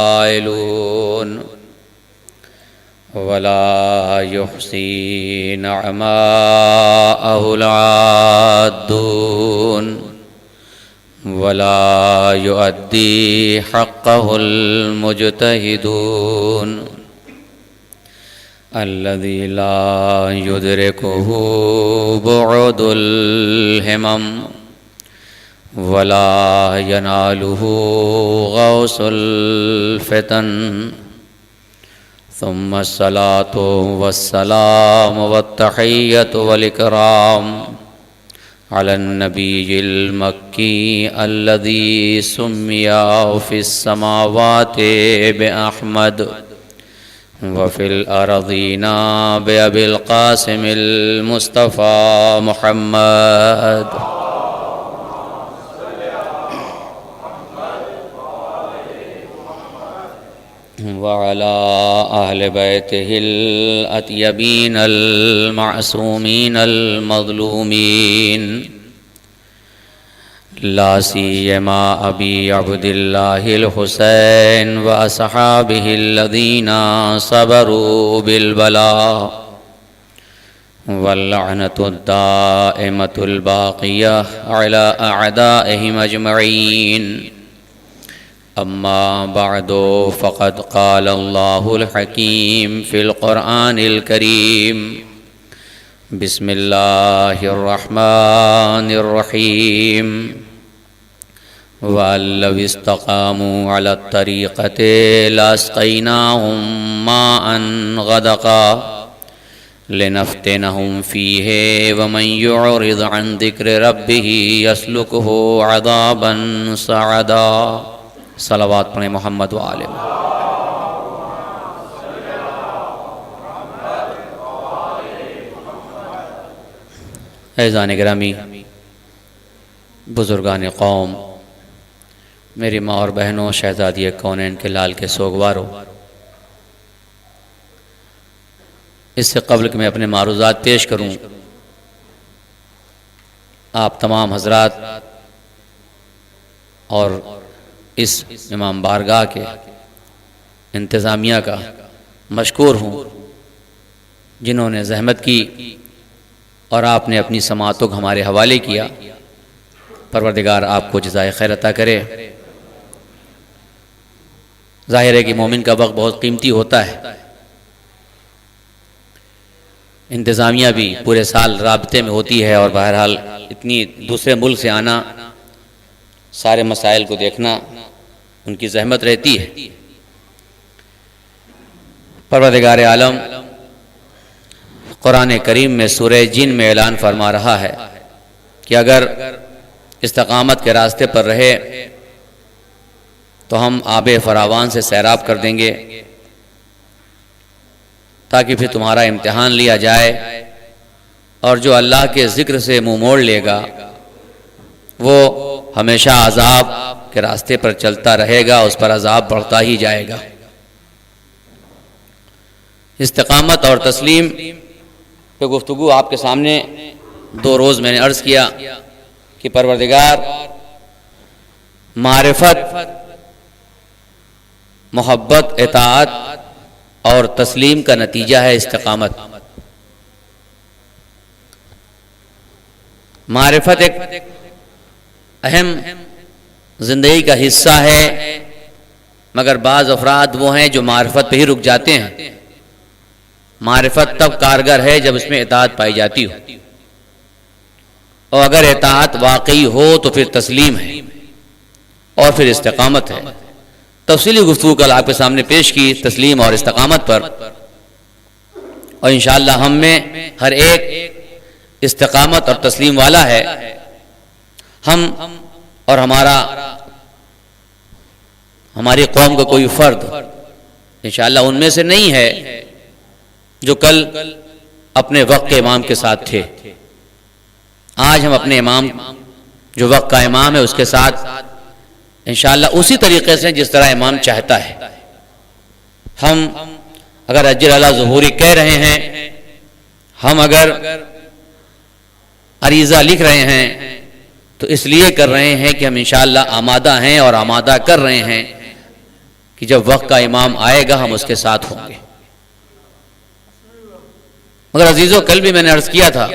قائلون ولا يحصي نعماءه العادون ولا يؤدي حقه المجتهدون الذي لا يدركه بعد الهمم ولا يناله غوص الفتن ثم الصلاة والسلام والتحية والإكرام على النبي المكي الذي سمي في السماوات بأحمد وفي الأرضين بأبي القاسم المصطفى محمد وعلى أهل بيته الأطيبين المعصومين المظلومين لا سيما أبي عبد الله الحسين وأصحابه الذين صبروا بالبلاء واللعنة الدائمة الباقية على أعدائهم أجمعين أما بعد فقد قال الله الحكيم في القرآن الكريم بسم الله الرحمن الرحيم وأن لو استقاموا على الطريقة لأسقيناهم ماء غدقا لنفتنهم فيه ومن يعرض عن ذكر ربه يسلكه عذابا صعدا صلوات پڑھیں محمد و آل اعزان گرامی، بزرگان قوم، میری ماں اور بہنوں، شہزادی کونین کے لال کے سوگواروں، اس سے قبل کہ میں اپنے معروضات پیش کروں، آپ تمام حضرات اور اس امام بارگاہ کے انتظامیہ کا مشکور ہوں جنہوں نے زحمت کی اور آپ نے اپنی سماعتوں کو ہمارے حوالے کیا۔ پروردگار آپ کو جزائے خیر عطا کرے۔ ظاہر ہے کہ مومن کا وقت بہت قیمتی ہوتا ہے۔ انتظامیہ بھی پورے سال رابطے میں ہوتی ہے اور بہرحال اتنی دوسرے ملک سے آنا، سارے مسائل کو دیکھنا ان کی زحمت رہتی ہے۔ پروردگار عالم قرآن کریم میں سورہ جن میں اعلان فرما رہا ہے کہ اگر استقامت کے راستے پر رہے تو ہم آب فراوان سے سیراب کر دیں گے تاکہ پھر تمہارا امتحان لیا جائے، اور جو اللہ کے ذکر سے منہ موڑ لے گا وہ ہمیشہ عذاب کے راستے پر چلتا رہے گا، اس پر عذاب بڑھتا ہی جائے گا۔ استقامت اور تسلیم پہ گفتگو آپ کے سامنے 2 روز میں نے عرض کیا کہ پروردگار معرفت، محبت، اطاعت اور تسلیم کا نتیجہ ہے استقامت۔ معرفت ایک اہم زندگی کا حصہ ہے، مگر بعض افراد وہ ہیں جو معرفت پہ ہی رک جاتے ہیں۔ معرفت تب کارگر ہے جب اس میں اطاعت پائی جاتی ہو، اور اگر اطاعت واقعی ہو تو پھر تسلیم ہے اور پھر استقامت ہے۔ تفصیلی گفتگو کل آپ کے سامنے پیش کی تسلیم اور استقامت پر، اور انشاءاللہ ہم میں ہر ایک استقامت اور تسلیم والا ہے۔ ہم اور ہماری قوم کا کوئی فرد انشاءاللہ ان میں سے نہیں ہے جو کل اپنے وقت کے امام کے ساتھ تھے۔ آج ہم اپنے امام جو وقت کا امام ہے اس کے ساتھ انشاءاللہ اسی طریقے سے جس طرح امام چاہتا ہے۔ ہم اگر اجر اللہ ظہوری کہہ رہے ہیں، ہم اگر عریضہ لکھ رہے ہیں تو اس لیے کر رہے ہیں کہ ہم انشاءاللہ آمادہ ہیں اور آمادہ کر رہے ہیں کہ جب وقت کا امام آئے گا ہم اس کے ساتھ ہوں گے. مگر عزیزو کل بھی میں نے عرض کیا تھا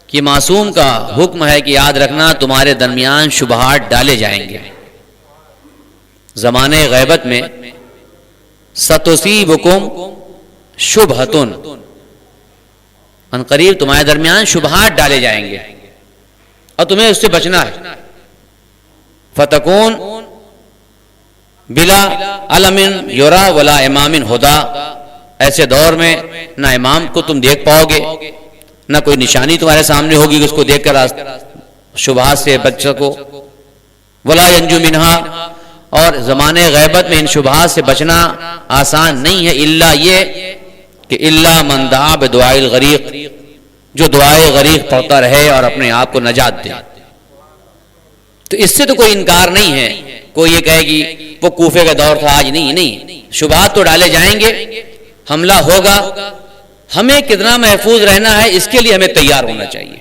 کہ معصوم کا حکم ہے کہ یاد رکھنا تمہارے درمیان شبہات ڈالے جائیں گے. زمانے غیبت میں ستصیبکم شبہتن، ان قریب تمہارے درمیان شبہات ڈالے جائیں گے اور تمہیں اس سے بچنا ہے. فتکون بلا علم یرا ولا امام ہدا، ایسے دور میں نہ امام کو تم دیکھ پاؤ گے نہ کوئی نشانی تمہارے سامنے ہوگی کہ اس کو دیکھ کر شبہات سے بچ سکو. ولا ینجو منہا، اور زمانے غیبت میں ان شبہات سے بچنا آسان نہیں ہے، الا یہ کہ الا من دعا بدعاء الغریق، جو دعائے غریق پڑھتا رہے اور اپنے آپ کو نجات دے. تو اس سے تو کوئی انکار نہیں ہے. کوئی یہ کہے گی وہ کوفے کا دور تھا آج نہیں. شبہات تو ڈالے جائیں گے، حملہ ہوگا. ہمیں کتنا محفوظ رہنا ہے اس کے لیے ہمیں تیار ہونا چاہیے.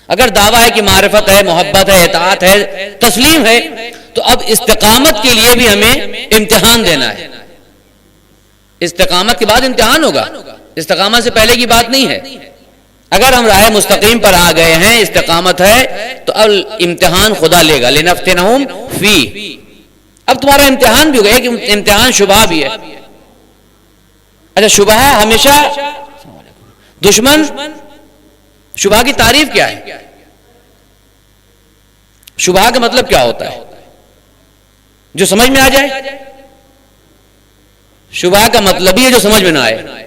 اگر دعویٰ ہے کہ معرفت ہے، محبت ہے، اطاعت ہے، تسلیم ہے، تو اب استقامت کے لیے بھی ہمیں امتحان دینا ہے. استقامت کے بعد امتحان ہوگا، استقامت سے پہلے کی بات نہیں ہے. اگر ہم راہ مستقیم پر آ گئے ہیں، استقامت ہے، تو اب امتحان خدا لے گا. لنفتنہم فی، اب تمہارا امتحان بھی ہوگا. ایک امتحان شبہ بھی ہے. اچھا شبہ ہمیشہ دشمن، شبہ کی تعریف کیا ہے؟ شبہ کا مطلب کیا ہوتا ہے جو سمجھ میں آ جائے؟ شبہ کا مطلب یہ جو سمجھ میں نہ آئے،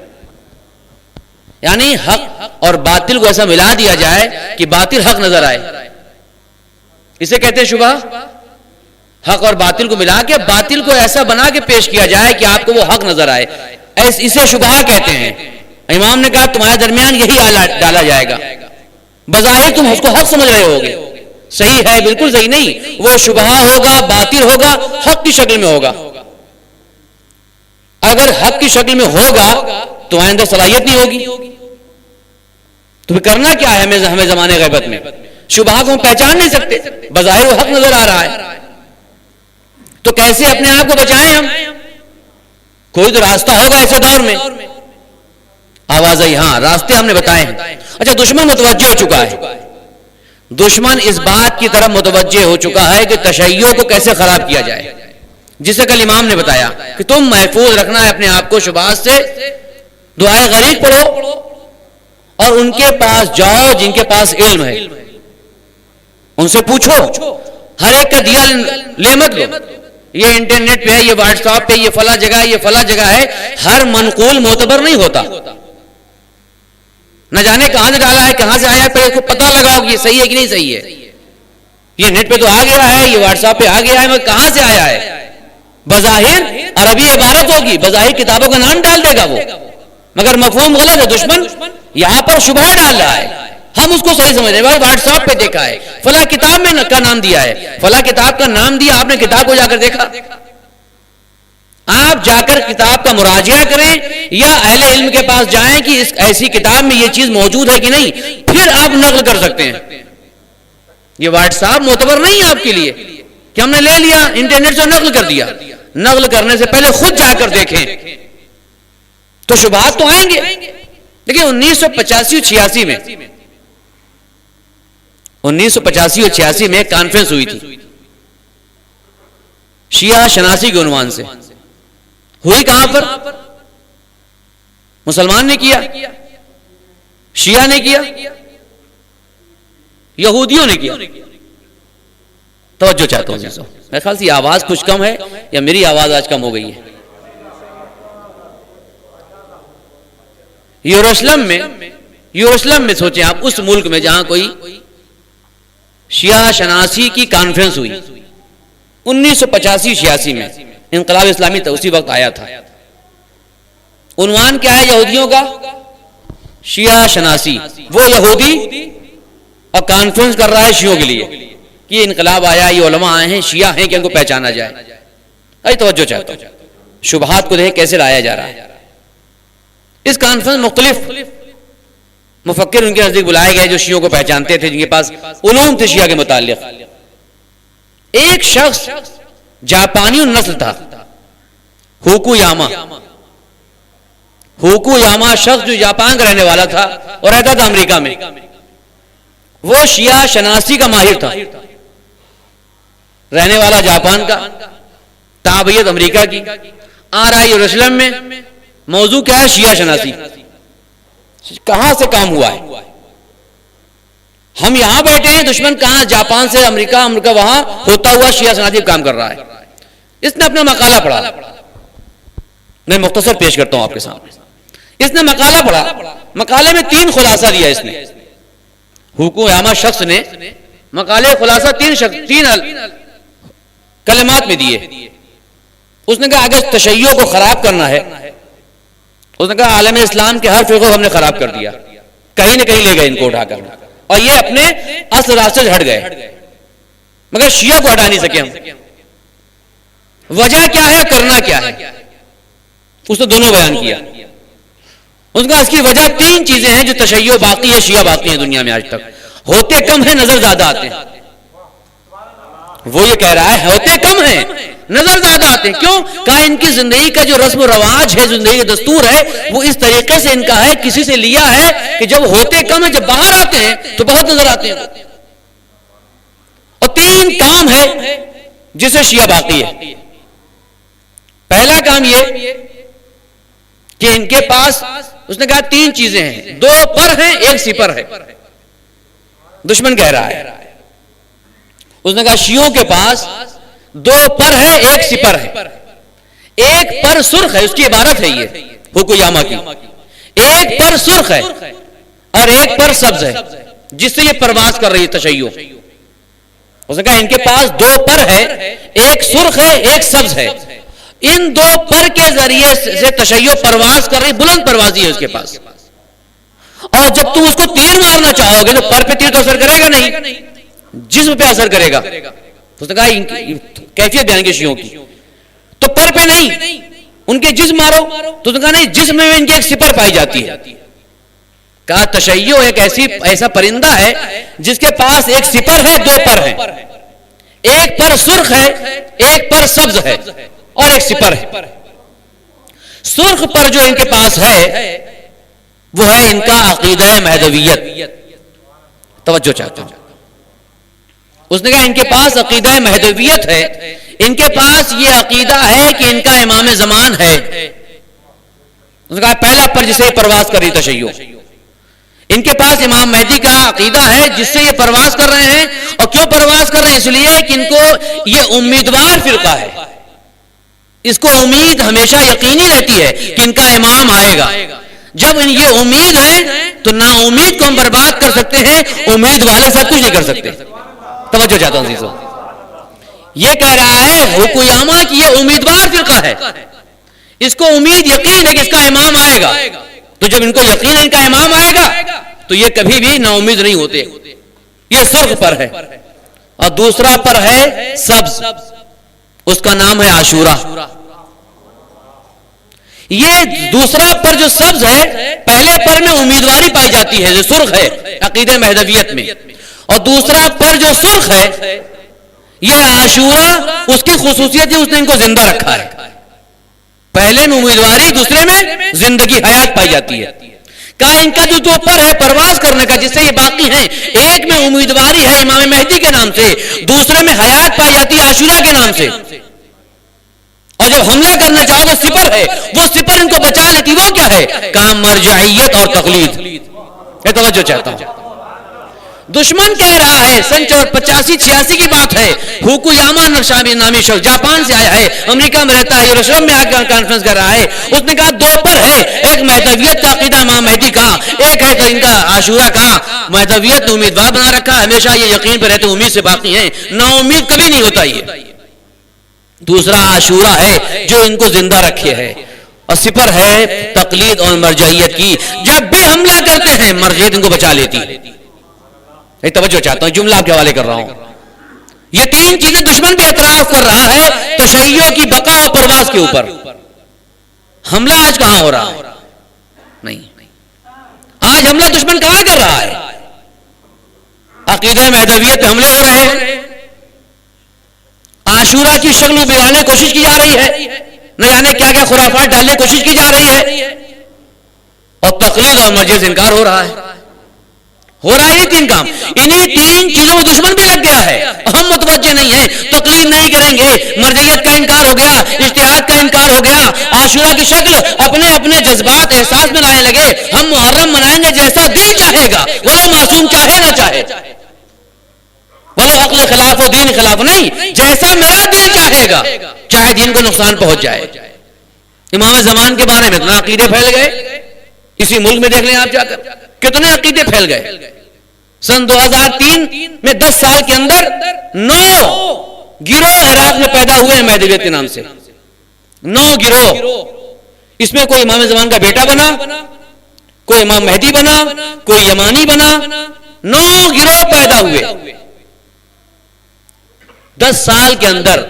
یعنی حق اور باطل کو ایسا ملا دیا جائے کہ باطل حق نظر آئے. اسے کہتے ہیں شبہ. حق اور باطل کو ملا کے باطل کو ایسا بنا کے پیش کیا جائے کہ آپ کو وہ حق نظر آئے، اسے شبہ کہتے ہیں. امام نے کہا تمہارے درمیان یہی ڈالا جائے گا. بظاہر تم اس کو حق سمجھ رہے ہوگے، صحیح ہے، بالکل صحیح نہیں. وہ شبہ ہوگا، باطل ہوگا، حق کی شکل میں ہوگا. اگر حق کی شکل میں ہوگا تمہارے اندر صلاحیت نہیں ہوگی. تو کرنا کیا ہے ہمیں زمانے غیبت میں؟ شبہ کو ہم پہچان نہیں سکتے، بظاہر وہ حق نظر آ رہا ہے. تو کیسے اپنے آپ کو بچائیں ہم؟ کوئی تو راستہ ہوگا ایسے دور میں. آواز آئی، ہاں راستے ہم نے بتائے ہیں. اچھا دشمن متوجہ ہو چکا ہے. دشمن اس بات کی طرف متوجہ ہو چکا ہے کہ تشیع کو کیسے خراب کیا جائے، جسے کل امام نے بتایا کہ تم محفوظ رکھنا ہے اپنے آپ کو شبہات سے. دعائے غریق پڑھو اور ان کے پاس جاؤ جن کے پاس علم ہے، ان سے پوچھو. ہر ایک کا دیا لے مت لو. یہ انٹرنیٹ پہ ہے، یہ واٹس ایپ پہ، یہ فلاں جگہ ہے، یہ فلاں جگہ ہے. ہر منقول معتبر نہیں ہوتا. نہ جانے کہاں سے ڈالا ہے، کہاں سے آیا ہے، پھر اس کو پتہ لگاؤ کہ یہ صحیح ہے کہ نہیں صحیح ہے. یہ نیٹ پہ تو آ گیا ہے، یہ واٹس ایپ پہ آ گیا ہے، مگر کہاں سے آیا ہے؟ بظاہر عربی عبارت ہوگی، بظاہر کتابوں کا نام ڈال دے گا وہ، مگر مفہوم غلط ہے. دشمن یہاں پر شبہ ڈال رہا ہے، ہم اس کو صحیح سمجھ رہے ہیں. بھائی واٹس ایپ پہ دیکھا ہے، فلاں کتاب میں کا نام دیا ہے، فلاں کتاب کا نام دیا، آپ نے کتاب کو جا کر دیکھا؟ آپ جا کر کتاب کا مراجعہ کریں یا اہل علم کے پاس جائیں کہ اس ایسی کتاب میں یہ چیز موجود ہے کہ نہیں، پھر آپ نقل کر سکتے ہیں. یہ واٹس ایپ معتبر نہیں ہے آپ کے لیے کہ ہم نے لے لیا انٹرنیٹ سے نقل کر دیا. نقل کرنے سے پہلے خود جا کر دیکھیں تو شبہات تو آئیں گے. لیکن 1985 میں 1985 اور 86 میں کانفرنس ہوئی تھی شیعہ شناسی کے عنوان سے. ہوئی کہاں پر؟ مسلمان نے کیا، شیعہ نے کیا، یہودیوں نے کیا. توجہ چاہتا ہوں. میرے خیال سے یہ آواز کچھ کم ہے یا میری آواز آج کم ہو گئی ہے؟ یروشلم میں سوچیں آپ، اس ملک میں جہاں کوئی شیعہ شناسی کی کانفرنس ہوئی 1985-86 میں، انقلاب اسلامی اسی وقت آیا تھا. عنوان کیا ہے یہودیوں کا؟ شیعہ شناسی. وہ یہودی اور کانفرنس کر رہا ہے شیعوں کے لیے کہ یہ انقلاب آیا، یہ علماء آئے ہیں، شیعہ ہیں کہ ان کو پہچانا جائے. ارے توجہ چاہتا ہوں، شبہات کو دیکھیں کیسے لایا جا رہا ہے. اس کانفرنس مختلف مفکر ان کے نزدیک بلائے گئے جو شیعوں کو پہچانتے تھے، جن کے پاس علوم تھے شیعہ کے متعلق. ایک شخص جاپانی نسل تھا، ہوکویاما شخص جو جاپان کا رہنے والا تھا اور رہتا تھا امریکہ میں، وہ شیعہ شناسی کا ماہر تھا، رہنے والا جاپان کا، تابعیت امریکہ کی، آ رہا ہے یروشلم میں، موضوع کیا ہے؟ شیعہ شناسی۔ کہاں سے کام ہوا ہے؟ ہم یہاں بیٹھے ہیں، دشمن کہاں؟ جاپان سے امریکہ وہاں ہوتا ہوا شیعہ شناسی کام کر رہا ہے۔ اس نے اپنا مقالہ پڑھا، میں مختصر پیش کرتا ہوں آپ کے سامنے۔ اس نے مقالہ پڑھا، مقالے میں 3 خلاصہ دیا اس نے، ہوکویاما شخص نے مقالے خلاصہ 3 کلمات میں دیے۔ اس نے کہا اگر تشیع کو خراب کرنا ہے، اس نے کہا عالم اسلام کے ہر فرقے کو ہم نے خراب کر دیا، کہیں نہ کہیں لے گئے ان کو اٹھا کر، اور یہ اپنے اصل راستے سے ہٹ گئے، مگر شیعہ کو ہٹا نہیں سکے ہم۔ وجہ کیا ہے، کرنا کیا ہے؟ اس نے دونوں بیان کیا۔ اس کا اس کی وجہ 3 چیزیں ہیں جو تشیع باقی ہے، شیعہ باقی ہیں دنیا میں آج تک۔ ہوتے کم ہیں، نظر زیادہ آتے ہیں۔ وہ یہ کہہ رہا ہے ہوتے کم ہیں، نظر زیادہ آتے ہیں۔ کیوں؟ کہا ان کی زندگی کا جو رسم و رواج ہے، زندگی کا دستور ہے، وہ اس طریقے سے ان کا ہے، کسی سے لیا ہے کہ جب ہوتے کم ہیں، جب باہر آتے ہیں تو بہت نظر آتے ہیں۔ اور 3 کام ہے جسے شیعہ باقی ہے۔ پہلا کام یہ کہ ان کے پاس، اس نے کہا 3 چیزیں ہیں، 2 پر ہیں، 1 سپر ہے۔ دشمن کہہ رہا ہے، اس نے کہا شیعوں کے پاس 2 پر ہے، 1 سپر ہے۔ 1 پر سرخ ہے، اس کی عبارت ہے یہ ہوکویاما کی، 1 پر سرخ ہے اور 1 پر سبز ہے، جس سے یہ پرواز کر رہی ہے تشیع۔ اس نے کہا ان کے پاس 2 پر ہے، 1 سرخ ہے، 1 سبز ہے۔ ان 2 پر کے ذریعے سے تشیع پرواز کر رہی، بلند پروازی ہے اس کے پاس۔ اور جب تم اس کو تیر مارنا چاہو گے تو پر پہ تیر تو اثر کرے گا نہیں، جسم پہ اثر کرے گا۔ اس نے کہا کیفیت بیان کی شیعوں کی، تو پر پہ نہیں، ان کے جسم مارو، تو اس نے کہا نہیں، جسم میں ان کی ایک سپر پائی جاتی ہے۔ کہا تشیع ایک ایسا پرندہ ہے جس کے پاس 1 سپر ہے، 2 پر ہیں، 1 پر سرخ ہے، 1 پر سبز ہے اور 1 سپر ہے۔ سرخ پر جو ان کے پاس ہے وہ ہے ان کا عقیدہ مہدویت۔ توجہ چاہتا ہوں، اس نے کہا ان کے پاس عقیدہ مہدویت ہے، ان کے پاس یہ عقیدہ ہے کہ ان کا امام زمان ہے۔ اس نے کہا پہلا پر جسے پرواز کر رہی تشیع، ان کے پاس امام مہدی کا عقیدہ ہے جس سے یہ پرواز کر رہے ہیں۔ اور کیوں پرواز کر رہے ہیں؟ اس لیے کہ ان کو یہ امیدوار فرقہ ہے، اس کو امید ہمیشہ یقینی رہتی ہے کہ ان کا امام آئے گا۔ جب ان یہ امید ہے تو نا امید کو ہم برباد کر سکتے ہیں، امید والے سب کچھ نہیں کر سکتے۔ توجہ چاہتا ہوں عزیزو، یہ کہہ رہا ہے ہوکویاما کی یہ امیدوار فرقہ ہے، اس کو امید یقین ہے کہ اس کا امام آئے گا۔ تو جب ان کو یقین ہے ان کا امام آئے گا تو یہ کبھی بھی نا امید نہیں ہوتے۔ یہ سرخ پر ہے، اور دوسرا پر ہے سبز، اس کا نام ہے عاشورہ۔ یہ دوسرا پر جو سبز ہے، پہلے پر میں امیدواری پائی جاتی ہے جو سرخ ہے عقیدہ مہدویت میں، اور دوسرا پر جو سرخ ہے یہ عاشورہ، اس کی خصوصیت ہے اس نے ان کو زندہ رکھا ہے۔ پہلے میں امیدواری، دوسرے میں زندگی، حیات پائی جاتی ہے۔ کہا ان کا جو 2 پر ہے پرواز کرنے کا جس سے یہ باقی ہیں، ایک میں امیدواری ہے امام مہدی کے نام سے، دوسرے میں حیات پائی جاتی ہے عاشورہ کے نام سے۔ اور جب حملہ کرنا چاہو تو سپر ہے، وہ سپر ان کو بچا لیتی، وہ کیا ہے؟ کہا مرجعیت اور تقلید۔ میں توجہ چاہتا ہوں، دشمن کہہ رہا ہے، سن 85-86 کی بات ہے، ہوکویاما نامی شخص جاپان سے آیا ہے، امریکہ میں رہتا ہے، یروشلم میں آ کر کانفرنس کر رہا ہے۔ اس نے کہا 2 پر ہے، ایک مہدویت کا عقیدہ امام مہدی کا، ایک ہے ان کا عاشورہ کا۔ مہدویت نے امیدوار بنا رکھا، ہمیشہ یہ یقین پہ رہتے امید سے باقی ہیں، نا امید کبھی نہیں ہوتا۔ یہ دوسرا عاشورہ ہے جو ان کو زندہ رکھے ہے، اور سپر ہے تقلید اور مرجعیت کی۔ جب بھی حملہ کرتے ہیں مرجعیت ان کو بچا لیتی ہے۔ ایک توجہ چاہتا ہوں، جملہ آپ کے حوالے کر رہا ہوں۔ یہ 3 چیزیں دشمن بھی اعتراف کر رہا ہے تشیع کی بقا اور پرواز کے اوپر۔ حملہ آج کہاں ہو رہا ہے؟ نہیں، آج حملہ دشمن کہاں کر رہا ہے؟ عقیدہ مہدویت پہ حملے ہو رہے ہیں، عاشورہ کی شکل بگاڑنے کی کوشش کی جا رہی ہے، نہ جانے کیا کیا خرافات ڈالنے کی کوشش کی جا رہی ہے، اور تقلید اور مرجع سے انکار ہو رہا ہے یہ تین کام. انہیں تین چیزوں میں دشمن بھی لگ گیا ہے، ہم متوجہ نہیں ہیں، تقلید نہیں کریں گے، مرجعیت کا انکار ہو گیا، اجتہاد کا انکار ہو گیا، عاشورہ کی شکل اپنے اپنے جذبات احساس میں لانے لگے، ہم محرم منائیں گے جیسا دل چاہے گا، وہ معصوم چاہے نہ چاہے، وہ عقل خلاف و دین خلاف نہیں، جیسا میرا دل چاہے گا، چاہے دین کو نقصان پہنچ جائے. امام زمان کے بارے میں اتنا عقیدے پھیل گئے، اسی ملک میں دیکھ لیں آپ جا کر کتنے عقیدے پھیل گئے. سن 2003 میں 10 سال کے اندر 9 گروہ عراق میں پیدا ہوئے ہیں مہدویت کے نام سے. 9 گروہ. اس میں کوئی امام زمان کا بیٹا بنا، کوئی امام مہدی بنا، کوئی یمانی بنا، 9 گروہ پیدا ہوئے 10 سال کے اندر.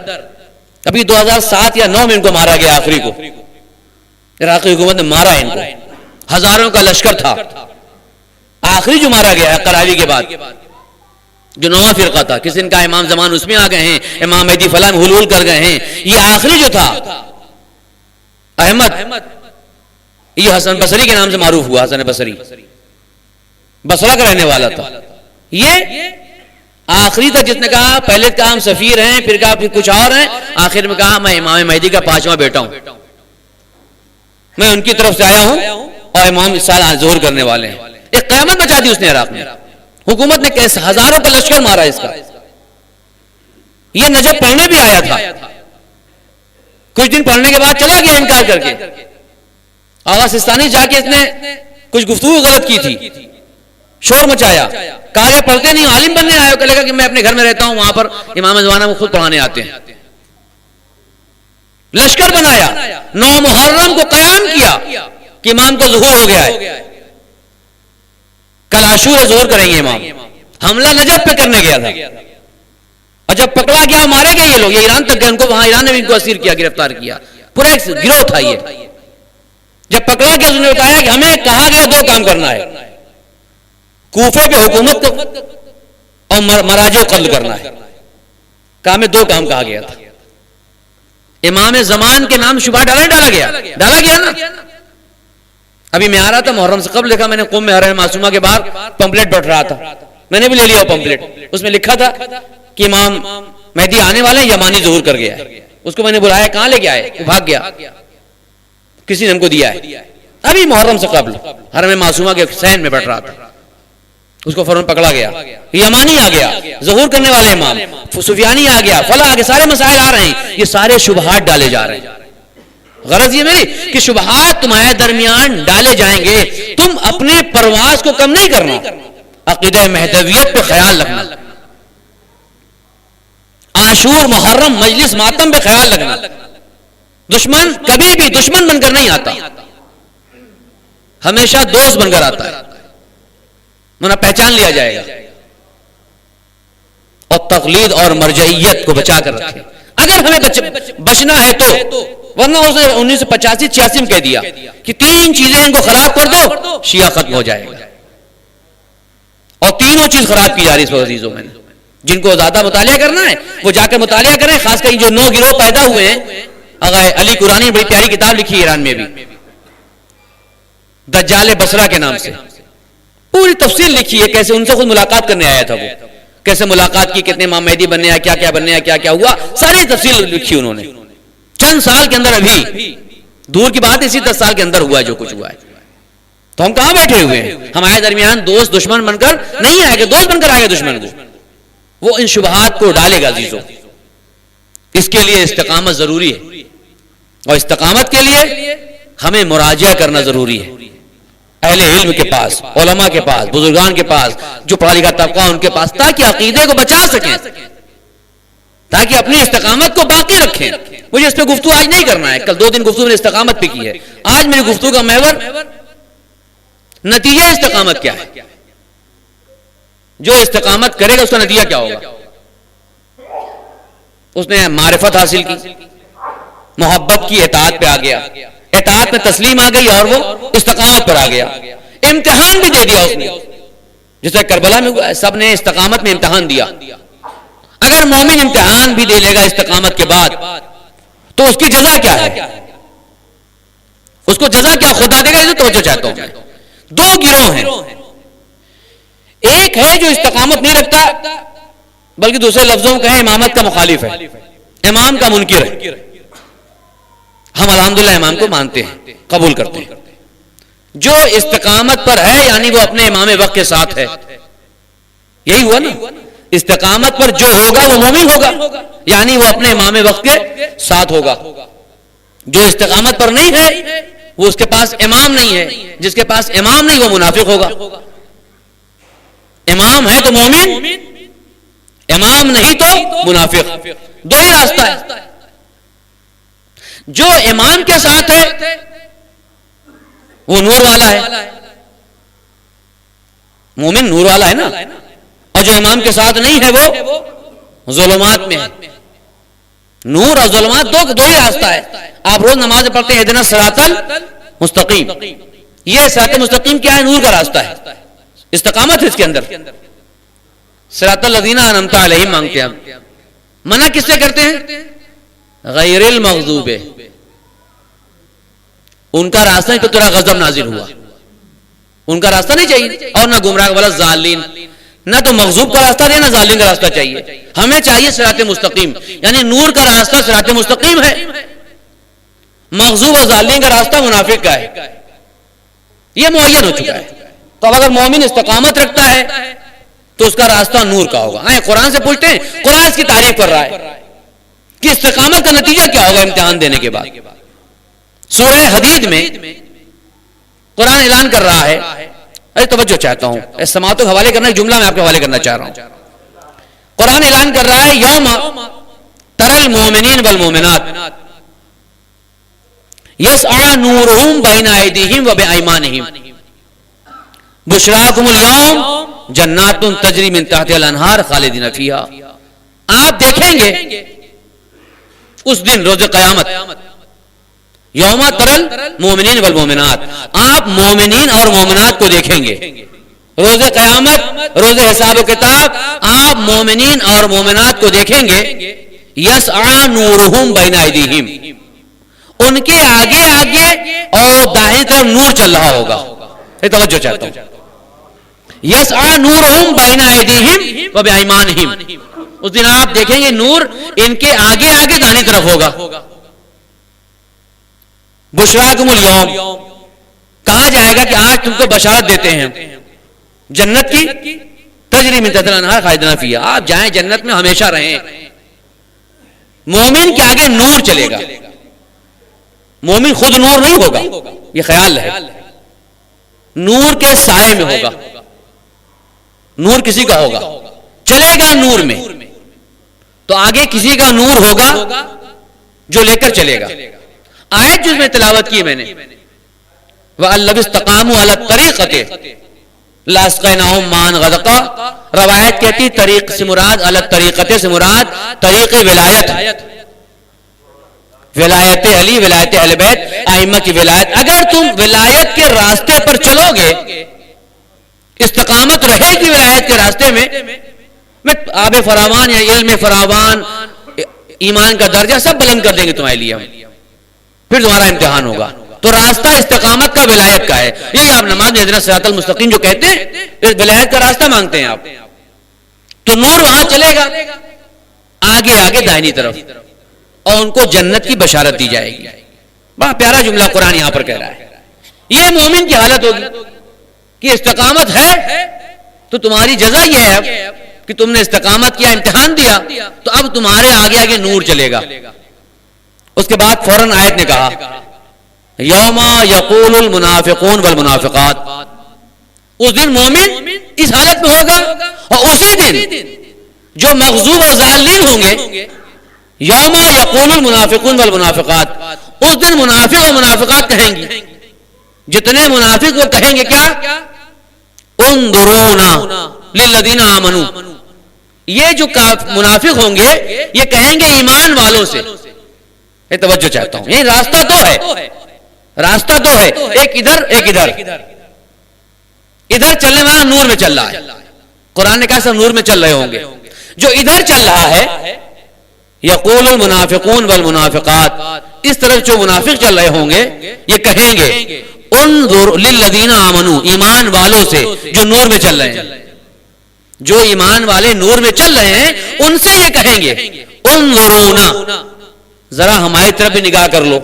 ابھی 2007 یا 9 میں ان کو مارا گیا، آخری کو عراقی حکومت نے مارا ان کو، ہزاروں کا لشکر تھا. آخری جو مارا گیا ہے قراوی کے بعد، جو نواں فرقہ تھا، کسی ان کا امام زمان اس میں آ گئے ہیں، امام مہدی فلاں میں حلول کر گئے ہیں. یہ آخری جو تھا احمد، یہ حسن بصری کے نام سے معروف ہوا. حسن بصری بصرہ کا رہنے والا تھا. یہ آخری تک جس نے کہا، پہلے کہا ہم سفیر ہیں، پھر کہا پھر کچھ اور ہیں، آخر میں کہا میں امام مہدی کا 5واں بیٹا ہوں، میں ان کی طرف سے آیا ہوں، اور امام اس سال ظہور کرنے والے ہیں. ایک قیامت مچا دی اس نے عراق میں. حکومت نے کیسے ہزاروں کا لشکر مارا اس کا. یہ نجف پڑھنے بھی آیا تھا، کچھ دن پڑھنے کے بعد چلا گیا انکار کر کے. آغا سستانی جا کے اس نے کچھ گفتگو غلط کی تھی، شور مچایا، کہا یہ پڑھتے نہیں، عالم بننے آئے ہو. کہنے لگا کہ میں اپنے گھر میں رہتا ہوں، وہاں پر امام زمانہ میں خود پڑھانے آتے ہیں. لشکر بنایا، 9 محرم کو قیام کیا کہ امام کا ظہور ہو گیا ہے، کل عاشورہ ظہور کریں گے امام. حملہ نجف پہ کرنے گیا تھا، اور جب پکڑا گیا مارے گئے یہ لوگ، یہ ایران تک گئے، ان کو وہاں ایران نے بھی ان کو اسیر کیا، گرفتار کیا. پورا ایک گروہ تھا یہ. جب پکڑا گیا اس نے بتایا کہ ہمیں کہا گیا 2 کام کرنا ہے، کوفے پہ حکومت اور مراجع قتل کرنا ہے. کہا ہمیں 2 کام کہا گیا تھا. امام زمان کے نام شبہ ڈالا گیا نا. ابھی میں آ رہا تھا محرم سے قبل، دیکھا میں نے قوم میں حرم معصومہ کے باہر پمپلیٹ بٹ رہا تھا، میں نے بھی لے لیا پمپلیٹ. اس میں لکھا تھا کہ امام مہدی آنے والے ہیں، یمانی ظہور کر گیا ہے. اس کو میں نے بلایا، کہاں لے کے آئے؟ وہ بھاگ گیا، کسی نے ہم کو دیا ہے. ابھی محرم سے قبل حرم معصومہ کے سین میں بٹ رہا تھا، اس کو فوراً پکڑا گیا. یمانی آ گیا، ظہور کرنے والے امام، سفیانی آ گیا، فلاں آگے، سارے مسائل آ رہے ہیں. یہ سارے شبہات ڈالے جا رہے ہیں. غرض یہ میری کہ شبہات تمہارے درمیان ڈالے جائیں گے، تم اپنے پرواز کو کم نہیں کرنا، عقیدہ مہدویت پہ خیال رکھنا، عاشور محرم مجلس ماتم پہ خیال رکھنا. دشمن کبھی بھی دشمن بن کر نہیں آتا، ہمیشہ دوست بن کر آتا ہے، ورنہ پہچان لیا جائے گا. اور تقلید اور مرجعیت کو بچا کر رکھے اگر ہمیں بچنا ہے تو، ورنہ اس نے 1985-86 میں کہہ دیا کہ 3 چیزیں ان کو خراب کر دو، شیعہ ختم ہو جائے گا. اور تینوں چیز خراب کی جا رہی ہے اس وقت عزیزوں میں. جن کو زیادہ مطالعہ کرنا ہے وہ جا کر مطالعہ کریں، خاص کر جو 9 گروہ پیدا ہوئے ہیں. علی قرآنی نے بڑی پیاری کتاب لکھی ہے ایران میں بھی، دجال بصرہ کے نام سے، پوری تفصیل لکھی ہے کیسے ان سے خود ملاقات کرنے آیا تھا، وہ کیسے ملاقات کی، کتنے امام مہدی بننے آیا، کیا کیا بننے آیا، کیا کیا ہوا، ساری تفصیل لکھی انہوں نے. چند سال کے اندر، ابھی دور کی بات، اسی 10 سال کے اندر ہوا جو کچھ ہوا ہے. تو ہم کہاں بیٹھے ہوئے ہیں؟ ہمارے درمیان دوست دشمن بن کر نہیں آئے گا، دوست بن کر آئے گا دشمن کو. وہ ان شبہات کو ڈالے گا عزیزوں. اس کے لیے استقامت ضروری ہے، اور استقامت کے لیے ہمیں مراجعہ کرنا ضروری ہے. اہل علم کے پاس، علماء کے پاس، بزرگان کے پاس، جو پڑھا لکھا طبقہ ان کے پاس، تاکہ عقیدے کو بچا سکیں، تاکہ اپنی استقامت کو باقی رکھیں. مجھے اس پہ گفتگو آج نہیں کرنا ہے، کل 2 دن گفتگو میں نے استقامت پہ کی ہے. آج میری گفتگو کا محور نتیجہ استقامت کیا ہے. جو استقامت کرے گا اس کا نتیجہ کیا ہوگا؟ اس نے معرفت حاصل کی، محبت کی، اطاعت پہ آ گیا، اطاعت میں تسلیم آ گئی، اور وہ استقامت پر آ گیا. امتحان بھی دے دیا اس نے، جیسے کربلا میں ہوا، سب نے استقامت میں امتحان دیا. اگر مومن امتحان بھی دے لے گا استقامت کے بعد تو اس کی جزا کیا ہے؟ اس کو جزا کیا خدا دے گا؟ یہ توجہ چاہتا ہوں میں. دو گروہ ہیں. ایک ہے جو استقامت نہیں رکھتا بلکہ دوسرے لفظوں میں کہیں امامت کا مخالف ہے, امام کا منکر ہے. ہم الحمدللہ امام کو مانتے ہیں, قبول کرتے ہیں. جو استقامت پر ہے یعنی وہ اپنے امام وقت کے ساتھ ہے. یہی ہوا نا, استقامت پر جو ہوگا وہ مومن ہوگا, یعنی وہ اپنے امام وقت کے ساتھ ہوگا. جو استقامت پر نہیں ہے وہ اس کے پاس امام نہیں ہے, جس کے پاس امام نہیں وہ منافق ہوگا. امام ہے تو مومن, امام نہیں تو منافق. دو ہی راستہ ہے. جو امام کے ساتھ ہے وہ نور والا ہے, مومن نور والا ہے نا, اور جو امام کے ساتھ نہیں ہے وہ ظلمات میں ہے. نور اور ظلمات دو ہی راستہ ہے. آپ روز نماز پڑھتے ہیں اہدنا الصراط المستقیم, یہ صراط مستقیم کیا ہے؟ نور کا راستہ ہے, استقامت ہے اس کے اندر. صراط الذین انعمت علیہم مانگتے ہیں, منع کس سے کرتے ہیں؟ غیر المغضوب, ان کا راستہ نہیں تو تیرا غضب نازل ہوا, ان کا راستہ نہیں چاہیے. اور نہ گمراہ والا ظالین, نہ تو مغضوب کا راستہ نہیں, نہ ظالم کا راستہ چاہیے. ہمیں چاہیے صراط مستقیم, یعنی نور کا راستہ صراط مستقیم ہے. مغضوب اور ظالم کا راستہ منافق کا ہے, یہ معین ہو چکا ہے. تو اب اگر مومن استقامت رکھتا ہے تو اس کا راستہ نور کا ہوگا. قرآن سے پوچھتے ہیں, قرآن اس کی تعریف کر رہا ہے کہ استقامت کا نتیجہ کیا ہوگا امتحان دینے کے بعد. سورہ حدید میں قرآن اعلان کر رہا ہے, ارے توجہ چاہتا ہوں, اس سماعتوں کے حوالے کرنا, ایک جملہ میں آپ کے حوالے کرنا چاہ رہا ہوں. قرآن اعلان کر رہا ہے یوم تری المؤمنین والمؤمنات یسعی نورہم بین ایدیہم وبایمانہم بشراکم اليوم جنات تجری من تحتہا الانہار خالدین فیہا. آپ دیکھیں گے اس دن روز قیامت, یوم ترل مومنین والمومنات, آپ مومنین اور مومنات کو دیکھیں گے روز قیامت, روز حساب و کتاب. آپ مومنین اور مومنات کو دیکھیں گے. یسعی نورہم بین ایدیہم, ان کے آگے آگے اور دائیں طرف نور چل رہا ہوگا. یہ توجہ چاہتا ہوں. یسعی نورہم بین ایدیہم وبایمانہم, اس دن آپ دیکھیں گے نور ان کے آگے آگے دائیں طرف ہوگا. بشراکم اليوم, کہا جائے گا کہ آج تم کو بشارت دیتے ہیں جنت کی, تجری من تحتہا الانہار خالدین فیہا, آپ جائیں جنت میں ہمیشہ رہیں. مومن کے آگے نور چلے گا, مومن خود نور نہیں ہوگا, یہ خیال ہے, نور کے سائے میں ہوگا. نور کسی کا ہوگا, چلے گا نور میں تو آگے کسی کا نور ہوگا جو لے کر چلے گا. آیت جس میں تلاوت کی میں نے, وَأَن لَوِ اسْتَقَامُوا عَلَى الطَّرِيقَةِ لَأَسْقَيْنَاهُم مَّاءً غَدَقًا. روایت کہتی طریق سے مراد, علی الطریقۃ سے مراد طریق ولایت, ولایت علی, ولایت اہل بیت, ائمہ کی ولایت. اگر تم ولایت کے راستے پر چلو گے, استقامت رہے گی ولایت کے راستے میں آب فراوان یا علم فراوان, ایمان کا درجہ سب بلند کر دیں گے تمہارے لیے, پھر تمہارا امتحان ہوگا. تو راستہ استقامت کا ولایت کا ہے. یہ آپ نماز میں اہدنا الصراط المستقیم جو کہتے ہیں, ولایت کا راستہ مانگتے ہیں آپ, تو نور وہاں چلے گا آگے آگے دائنی طرف, اور ان کو جنت کی بشارت دی جائے گی. بڑا پیارا جملہ قرآن یہاں پر کہہ رہا ہے. یہ مومن کی حالت ہوگی کہ استقامت ہے تو تمہاری جزا یہ ہے کہ تم نے استقامت کیا, امتحان دیا, تو اب تمہارے آگے آگے نور چلے گا. اس کے بعد فوراً آیت نے کہا یوم یقول المنافقون والمنافقات, اس دن مومن اس حالت میں ہوگا, اور اسی دن جو مغضوب اور ظالم ہوں گے, یوم یقول المنافقون والمنافقات, اس دن منافق اور منافقات کہیں گی, جتنے منافق وہ کہیں گے کیا, انظرونا للذین آمنوا, یہ جو منافق ہوں گے یہ کہیں گے ایمان والوں سے. یہ توجہ چاہتا ہوں, یہ راستہ تو ہے, راستہ تو ہے, ایک ادھر ایک ادھر. ادھر چلنے والا نور میں چل رہا ہے, قرآن نے کہا سب نور میں چل رہے ہوں گے. جو ادھر چل رہا ہے یقول المنافقون والمنافقات، اس طرف جو منافق چل رہے ہوں گے یہ کہیں گے انظر للذین آمنوا، ایمان والوں سے جو نور میں چل رہے ہیں، جو ایمان والے نور میں چل رہے ہیں ان سے یہ کہیں گے انظرونا، ذرا ہماری طرف بھی نگاہ کر لو.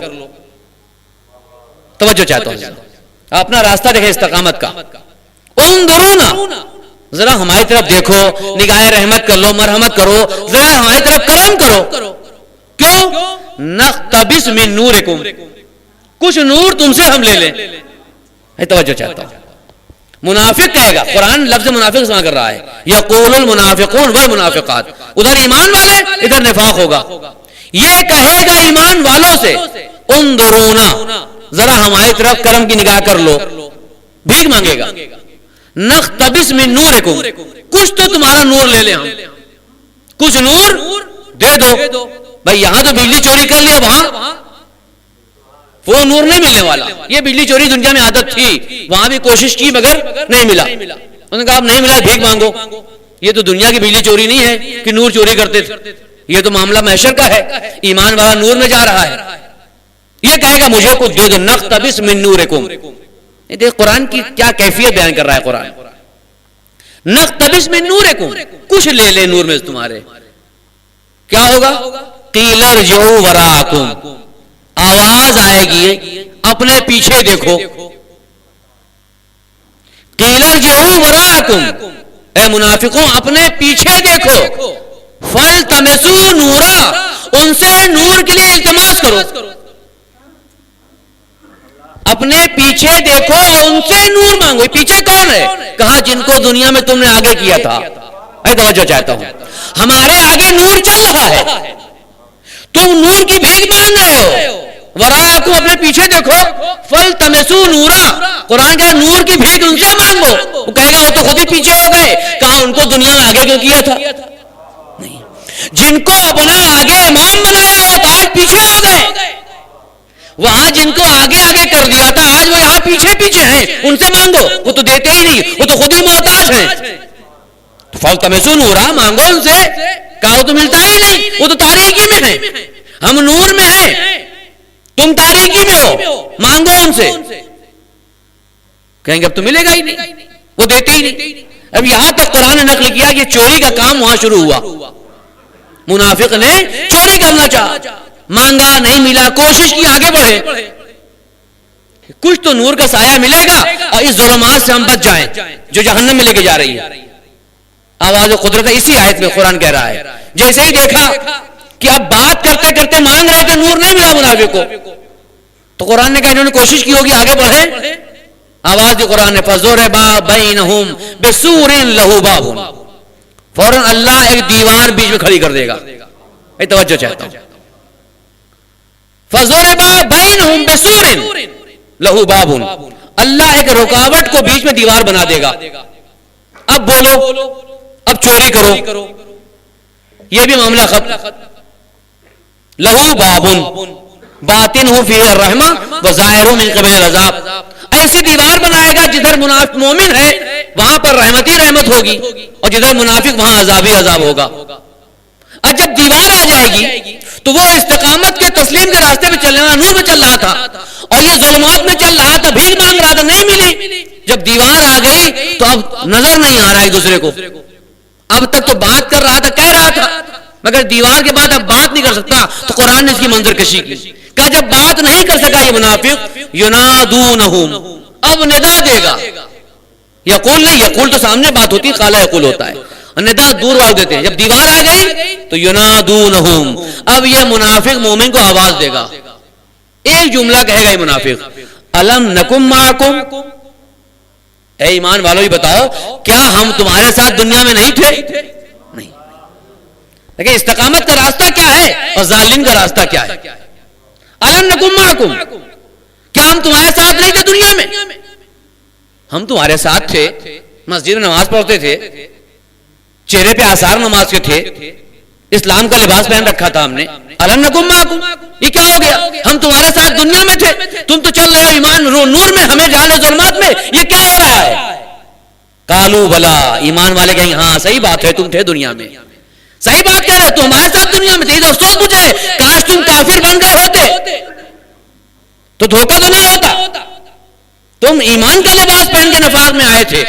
توجہ چاہتا ہوں، اپنا راستہ دیکھیں استقامت کا. انظرونا، ذرا ہماری طرف دیکھو، نگاہ رحمت کر لو، مرحمت کرو، ذرا ہماری طرف کرم کرو. کیوں؟ نقتبس من نورکم، کچھ نور تم سے ہم لے لیں. توجہ چاہتا ہوں. منافق کہے گا، قرآن لفظ منافق استعمال کر رہا ہے، یقول المنافقون والمنافقات، ادھر ایمان والے ادھر نفاق ہوگا. یہ کہے گا ایمان والوں سے انظرونا، ذرا ہماری طرف کرم کی نگاہ کر لو، بھیک مانگے گا. نقتبس من نورکم، کچھ تو تمہارا نور لے لیں، ہم کچھ نور دے دو. بھائی یہاں تو بجلی چوری کر لیا، وہاں وہ نور نہیں ملنے والا. یہ بجلی چوری دنیا میں عادت تھی، وہاں بھی کوشش کی مگر نہیں ملا. انہوں نے کہا اب نہیں ملا بھیک مانگو. یہ تو دنیا کی بجلی چوری نہیں ہے کہ نور چوری کرتے تھے، یہ تو معاملہ محشر کا ہے. ایمان والا نور میں جا رہا ہے. یہ کہے گا مجھے کچھ دے دو. نقتبس من نورکم، دیکھ قرآن کی کیا کیفیت بیان کر رہا ہے قرآن. نقتبس من نورکم، کچھ لے لے نور میں تمہارے. کیا ہوگا؟ قیل ارجعوا وراءکم، آواز آئے گی اپنے پیچھے دیکھو. قیل ارجعوا وراءکم، اے منافقوں اپنے پیچھے دیکھو. فالتمسوا نورا، ان سے نور کے لیے التماس کرو. اپنے پیچھے دیکھو، ان سے نور مانگو. پیچھے کون ہے؟ کہا جن کو دنیا میں تم نے آگے کیا تھا. توجہ چاہتا ہوں، ہمارے آگے نور چل رہا ہے، تم نور کی بھیک مانگ رہے ہو. وراءکم، اپنے پیچھے دیکھو. فالتمسوا نورا، قرآن کا نور کی بھیک ان سے مانگو. وہ کہے گا وہ تو خود ہی پیچھے ہو گئے. کہا ان کو دنیا میں آگے کیوں کیا تھا؟ نہیں، جن کو اپنا آگے امام بنایا وہ تو آج پیچھے ہو گئے. وہاں جن کو آگے آگے کر دیا تھا آج وہ یہاں پیچھے پیچھے ہیں. ان سے مانگو، وہ تو دیتے ہی نہیں، وہ تو خود ہی محتاج ہیں. فالتمسوا نورا، مانگو ان سے. کہا وہ تو ملتا ہی نہیں، وہ تو تاریکی میں ہیں. ہم نور میں ہیں، تم تاریکی میں ہو، مانگو ان سے. کہیں گے اب تو ملے گا ہی نہیں، وہ دیتے ہی نہیں. اب یہاں تک قرآن نے نقل کیا کہ چوری کا کام وہاں شروع ہوا. منافق نے چوری کرنا چاہا، مانگا نہیں ملا، کوشش کی آگے بڑھے. کچھ تو نور کا سایہ ملے گا اور اس ظلمات سے ہم بچ جائیں جو جہنم میں لے کے جا رہی ہے. آواز و قدرت اسی آیت میں قرآن کہہ رہا ہے. جیسے ہی دیکھا کہ اب بات کرتے کرتے مانگ رہے تھے، نور نہیں ملا منافق کو، تو قرآن نے کہا انہوں نے کوشش کی ہوگی آگے بڑھے. آواز دی قرآن نے فَضُرِبَ بَيْنَهُمْ بِسُورٍ لَهُ بَابٌ، فوراً اللہ ایک دیوار بیچ میں کھڑی کر دے گا. توجہ چاہتا ہوں. فَضُرِبَ بَيْنَهُمْ بِسُورٍ لَهُ بَابٌ، اللہ ایک رکاوٹ کو بیچ میں دیوار بنا دے گا. اب بولو، اب چوری کرو، یہ بھی معاملہ ختم. لہو بابن باطن ہو فی الرحمہ وظاہر من قبل العذاب، ایسی دیوار بنائے گا جدھر منافق مومن ہے وہاں پر رحمت ہی رحمت ہوگی، اور جدھر منافق وہاں عذاب ہی عذاب ہوگا. اور جب دیوار آ جائے گی تو وہ استقامت کے تسلیم کے راستے میں چلنے والا نور میں چل رہا تھا اور یہ ظلمات میں چل رہا تھا، بھیک مانگ رہا تھا، نہیں ملی. جب دیوار آ گئی تو اب نظر نہیں آ رہا ایک دوسرے کو. اب تک تو بات کر رہا تھا، کہہ رہا تھا، مگر دیوار کے بعد اب بات نہیں کر سکتا. تو قرآن نے اس کی منظر کشی کی کہ جب بات نہیں کر سکا یہ منافق، ینادونہم، اب ندا دے گا. یقول نہیں، یقول تو سامنے بات ہوتی ہے، قالا یقول ہوتا ہے، اور ندا دور والے دیتے ہیں. جب دیوار آ گئی تو ینادونہم، اب یہ منافق مومن کو آواز دے گا. ایک جملہ کہے گا یہ منافق، الم نکم معکم، اے ایمان والو یہ بتاؤ کیا ہم تمہارے ساتھ دنیا میں نہیں تھے؟ نہیں. لیکن استقامت کا راستہ کیا ہے اور ظالم کا راستہ کیا ہے؟ الم نکم معکم، کیا ہم تمہارے ساتھ نہیں تھے دنیا میں؟ ہم تمہارے ساتھ تھے، مسجد میں نماز پڑھتے تھے، چہرے پہ آثار نماز کے تھے، اسلام کا لباس پہن رکھا تھا ہم نے. الم نکم معکم، یہ کیا ہو گیا؟ ہم تمہارے ساتھ دنیا میں تھے، تم تو چل رہے ہو ایمان نور میں، ہمیں جہل ظلمات میں، یہ کیا ہو رہا ہے؟ قالوا بلا، ایمان والے کہیں ہاں صحیح بات ہے، تم تھے دنیا میں. صحیح بات کہہ رہے تو ہمارے ساتھ دنیا میں تھے. افسوس مجھے کاش تم کافر بن گئے ہوتے تو دھوکہ تو نہیں ہوتا. تم ایمان کا لباس پہن کے نفاق میں آئے تھے,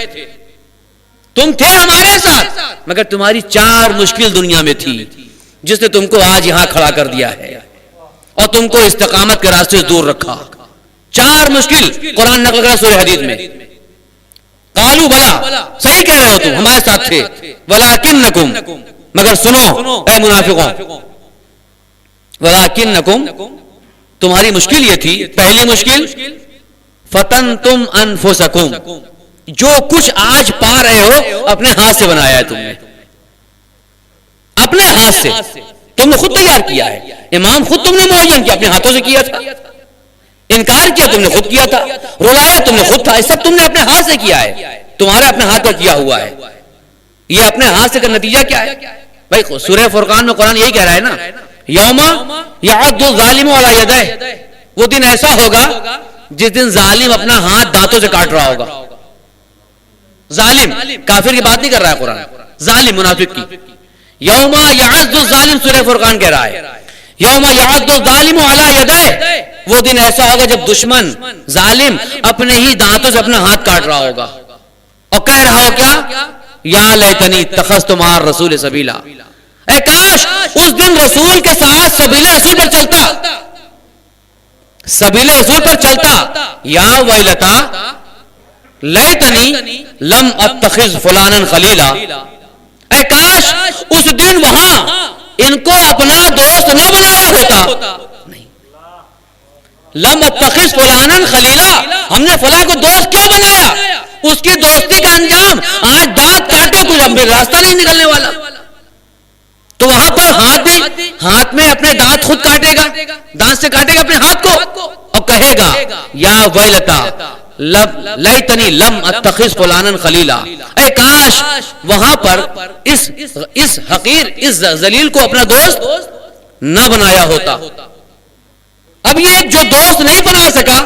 تم تھے ہمارے ساتھ, مگر تمہاری 4 مشکل دنیا میں تھی جس نے تم کو آج یہاں کھڑا کر دیا ہے اور تم کو استقامت کے راستے سے دور رکھا. 4 مشکل قرآن نقل کر سورہ حدید میں. قالوا بلا, صحیح کہہ رہے ہو تم ہمارے ساتھ تھے, ولکنکم, مگر سنو اے منافقوں, ولکنکم, تمہاری مشکل یہ تھی, پہلی مشکل فتنتم انفسکم, جو کچھ آج پا رہے ہو اپنے ہاتھ سے بنایا ہے تم نے, اپنے ہاتھ سے تم نے خود تیار کیا ہے. امام خود تم نے معین کیا, اپنے ہاتھوں سے کیا تھا. انکار کیا تم نے خود کیا تھا, رلایا تم نے خود تھا, سب تم نے اپنے ہاتھ سے کیا ہے, تمہارے اپنے ہاتھ کا کیا ہوا ہے. یہ اپنے ہاتھ سے کا نتیجہ کیا ہے بھائی؟ سورہ فرقان میں قرآن یہی کہہ رہا ہے نا, یوم یعض الظالم علی یدیہ, وہ دن ایسا ہوگا جس دن ظالم اپنا ہاتھ دانتوں سے کاٹ رہا ہوگا. ظالم, کافر کی بات نہیں کر رہا ہے قرآن, ظالم منافق کی. یوم یعض الظالم, سورہ فرقان کہہ رہا ہے یوم یعض الظالم علی یدیہ, وہ دن ایسا ہوگا جب دشمن ظالم اپنے ہی دانتوں سے اپنا ہاتھ کاٹ رہا ہوگا اور کہہ رہا ہو کیا, یا لیتنی اتخذت مع الرسول سبیلا, اے کاش اس دن رسول کے ساتھ سبیل رسول پر چلتا, سبیل رسول پر چلتا. یا ویلتا لیتنی لم اتخذ فلانا خلیلا, اے کاش اس دن وہاں ان کو اپنا دوست نہ بنایا ہوتا. لم اتخذ فلانا خلیلا, ہم نے فلاں کو دوست کیوں بنایا؟ اس کی دوستی کا انجام آج دانت کاٹے کچھ اب راستہ نہیں نکلنے والا. تو وہاں پر ہاتھ میں اپنے دانت خود کاٹے گا, دانت سے کاٹے گا اپنے ہاتھ کو اور کہے گا یا ویلتا لیتنی لم اتخذ فلانا خلیلا, اے کاش وہاں پر اس حقیر, اس ذلیل کو اپنا دوست نہ بنایا ہوتا. اب یہ جو دوست نہیں بنا سکا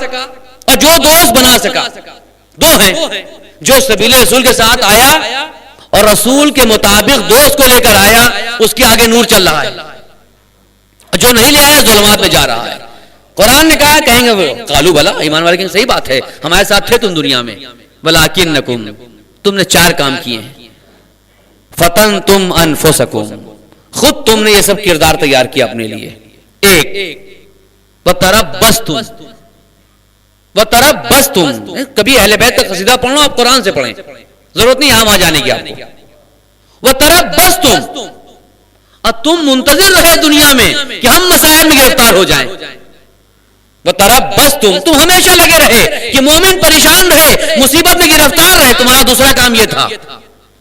اور جو دوست بنا سکا, 2 ہیں. جو سبیل رسول کے ساتھ آیا اور رسول کے مطابق دوست کو لے کر آیا, اس کے آگے نور چل رہا ہے. جو نہیں لے آیا ظلمات میں جا رہا ہے. قرآن نے کہا, کہیں گے وہ قالوا بلا, ایمان والے کہیں صحیح بات ہے, ہمارے ساتھ تھے تم دنیا میں, ولکنکم, تم نے 4 کام کیے ہیں. فتنتم انفسکم, خود تم نے یہ سب کردار تیار کیا اپنے لیے. 1 وتربصتم, وتربصتم, کبھی اہل بیت کا قصیدہ پڑھ لو, آپ قرآن سے پڑھیں, ضرورت نہیں یہاں وہاں جانے کی آپ کو. وتربصتم, اور تم منتظر رہے دنیا میں کہ ہم مسائل میں گرفتار ہو جائیں. وتربصتم, تم ہمیشہ لگے رہے کہ مومن پریشان رہے, مصیبت میں گرفتار رہے, تمہارا دوسرا کام یہ تھا.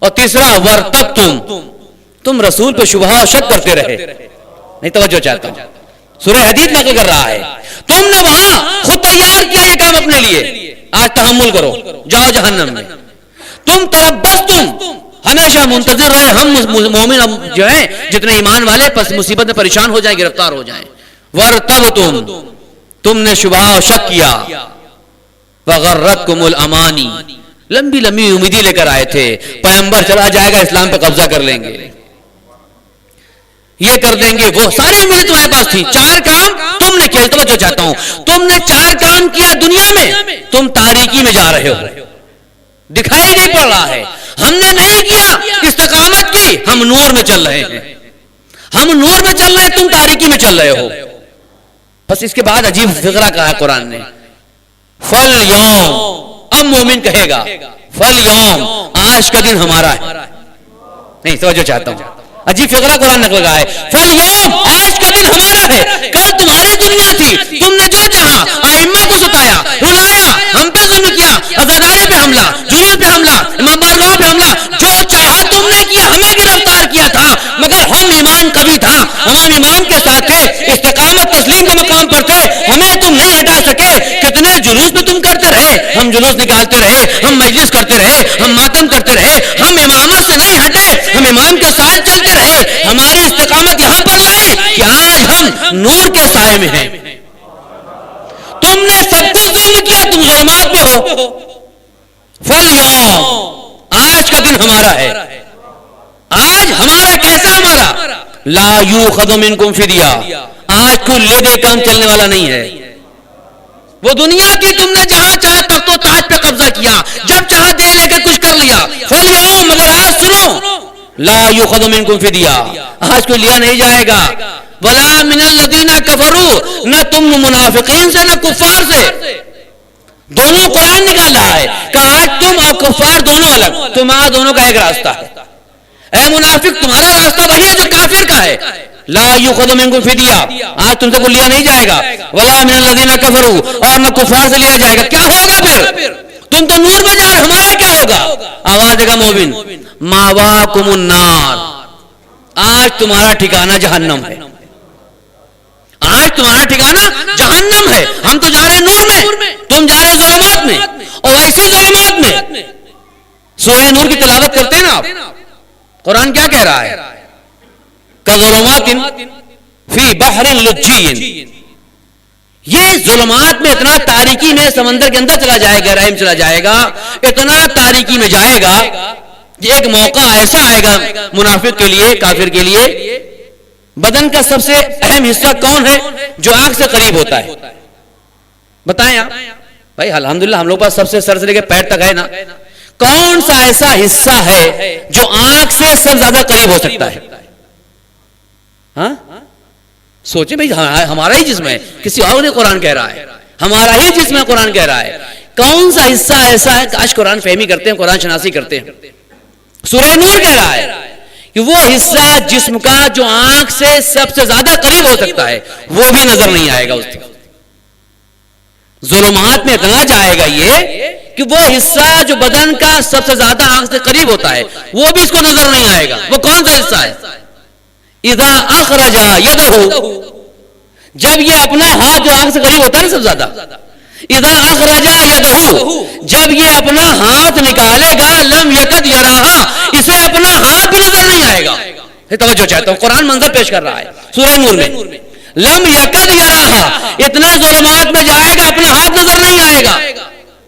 اور تیسرا ورتبتم, تم رسول پہ شبہہ اور شک کرتے رہے. نہیں توجہ چاہتا ہوں, سورہ حدید نقل کر رہا ہے, تم نے وہاں خود تیار کیا یہ کام اپنے لیے, آج تحمل کرو, جاؤ جہنم میں. تم تربصتم, ہمیشہ منتظر رہے ہم مومن جو ہیں جتنے ایمان والے پس مصیبت میں پریشان ہو جائیں, گرفتار ہو جائیں. ورتبتم, تم نے شبہ و شک کیا. وغرتکم الامانی, لمبی لمبی امیدیں لے کر آئے تھے, پیغمبر چلا جائے گا اسلام پہ قبضہ کر لیں گے, یہ کر دیں گے, وہ ساری امیدیں تمہارے پاس تھی. 4 کام تم نے کیا. توجہ چاہتا ہوں, تم نے 4 کام کیا دنیا میں, تم تاریکی میں جا رہے ہو, دکھائی نہیں پڑ رہا ہے. ہم نے نہیں کیا استقامت کی, ہم نور میں چل رہے ہیں, ہم نور میں چل رہے ہیں, تم تاریکی میں چل رہے ہو. بس اس کے بعد عجیب فقرہ کہا ہے قرآن نے, فَالْيَوْمَ, اب مومن کہے گا فَالْيَوْمَ, آج کا دن ہمارا ہے. نہیں توجہ چاہتا ہوں, عجیب فقرہ قرآن نقل لگا ہے. فَالْيَوْمَ, آج کا دن ہمارا ہے. کل تمہاری دنیا تھی, تم نے جو چاہا ائمہ کو ستایا, رلایا, ہم پہ ظلم کیا, عزادارے پہ حملہ, جنود پہ حملہ, امام بارگاہ پہ حملہ, جو چاہا تم نے کیا, ہمیں گرفتار کیا تھا, مگر ہم ایمان کبھی تھا, ہم ایمان کے ساتھ تھے, استقامت تسلیم کے مقام پر تھے, ہمیں تم نہیں ہٹا سکے. کتنے جلوس میں تم کرتے رہے, ہم جلوس نکالتے رہے, ہم مجلس کرتے رہے, ہم ماتم کرتے رہے, ہم امامت سے نہیں ہٹے, ہم امام کے ساتھ چلتے رہے. ہماری استقامت یہاں پر لائی کہ آج ہم نور کے سائے میں ہیں. تم نے سب کچھ ظلم کیا, تم ظلمات میں ہو. فَالْيَوْمَ, آج کا دن ہمارا ہے. آج ہمارا کیسا ہمارا لا یؤخذ منکم فدیہ، آج کوئی لے دے کام چلنے والا نہیں ہے. وہ دنیا کی تم نے جہاں چاہے تخت و تاج پہ قبضہ کیا، جب چاہا دے لے کے کچھ کر لیا. فالیوم، مگر آج سنو، لا یؤخذ منکم فدیہ، آج کوئی لیا نہیں جائے گا. ولا من الذین کفروا، نہ تم منافقین سے نہ کفار سے. دونوں قرآن نکال رہا ہے کہ آج تم اور کفار دونوں الگ، تمہارا دونوں کا ایک راستہ ہے. اے منافق، تمہارا راستہ وہی ہے جو کافر کا ہے. لا یؤخذ منکم فدیہ، آج تم سے کوئی لیا نہیں جائے گا. ولا من الذین کفروا، اور نہ کفار سے لیا جائے گا. کیا ہوگا پھر؟ تم تو نور میں جا رہے، ہمارا کیا ہوگا؟ آواز دے گا مومن، ماواکم النار، آج تمہارا ٹھکانہ جہنم ہے. آج تمہارا ٹھکانہ جہنم ہے. ہم تو جا رہے ہیں نور میں، تم جا رہے ظلمات میں. اور ایسی ظلمات میں سورہ نور کی تلاوت کرتے ہیں نا آپ، قرآن کیا کہہ رہا ہے؟ کظلمات فی بحر لجی، یہ ظلمات میں اتنا تاریکی میں سمندر کے اندر چلا جائے گا، رحم چلا جائے گا، اتنا تاریکی میں جائے گا. ایک موقع ایسا آئے گا منافق کے لیے، کافر کے لیے، بدن کا سب سے اہم حصہ کون ہے جو آنکھ سے قریب ہوتا ہے؟ بتائیں آپ بھائی. الحمدللہ ہم لوگ پاس سب سے سر سے لے کے پیر تک ہے نا. کون سا ایسا حصہ ہے جو آنکھ سے سب سے زیادہ قریب ہو سکتا ہے؟ ہاں سوچیں بھائی، ہمارا ہی جسم ہے، کسی اور نے قرآن کہہ رہا ہے، ہمارا ہی جسم ہے، قرآن کہہ رہا ہے. کون سا حصہ ایسا ہے؟ کاش قرآن فہمی کرتے ہیں، قرآن شناسی کرتے ہیں. سورہ نور کہہ رہا ہے کہ وہ حصہ جسم کا جو آنکھ سے سب سے زیادہ قریب ہو سکتا ہے وہ بھی نظر نہیں آئے گا. اس ظلمات میں اتنا جائے گا یہ کہ وہ حصہ جو بدن کا سب سے زیادہ آنکھ سے قریب ہوتا ہے وہ بھی اس کو نظر نہیں آئے گا. وہ کون سا حصہ ہے؟ اذا اخرج یدہ، جب یہ اپنا ہاتھ جو آنکھ سے قریب ہوتا ہے نا سب سے زیادہ، اذا اخرج یدہ، جب یہ اپنا ہاتھ نکالے گا، لم یکد یراہا، اسے اپنا ہاتھ بھی نظر نہیں آئے گا. توجہ چاہتا ہوں، قرآن منظر پیش کر رہا ہے سورہ نور میں. لم یکد یراہا، اتنے ظلمات میں جائے گا اپنا ہاتھ نظر نہیں آئے گا.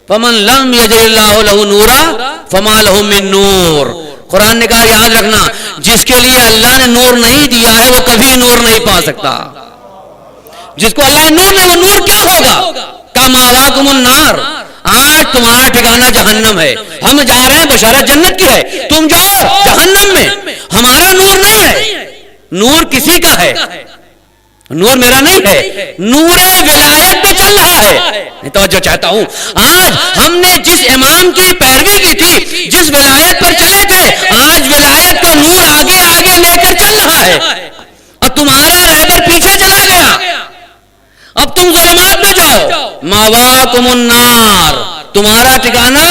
فمن لم یجعل اللہ لہ نورا فما لہ من نور. قرآن نے کہا یاد رکھنا، جس کے لیے اللہ نے نور نہیں دیا ہے وہ کبھی نور نہیں پا سکتا. جس کو اللہ نے نور دیا وہ نور کیا ہوگا؟ کماواکم النار، آج تمہارا ٹھکانہ جہنم ہے. ہم جا رہے ہیں، بشارت جنت کی ہے، تم جاؤ جہنم میں. ہمارا نور نہیں ہے، نور کسی کا ہے، نور میرا نہیں ہے، نور ولایت پہ چل رہا ہے. توجہ چاہتا ہوں، آج ہم نے جس امام کی پیروی کی تھی، جس ولایت پر چلے تھے، آج ولایت کا نور آگے آگے لے کر چل رہا ہے اور تمہارا رہبر پیچھے چلا گیا. اب تم ظلمات میں جاؤ. ماواکم النار، تمہارا ٹھکانہ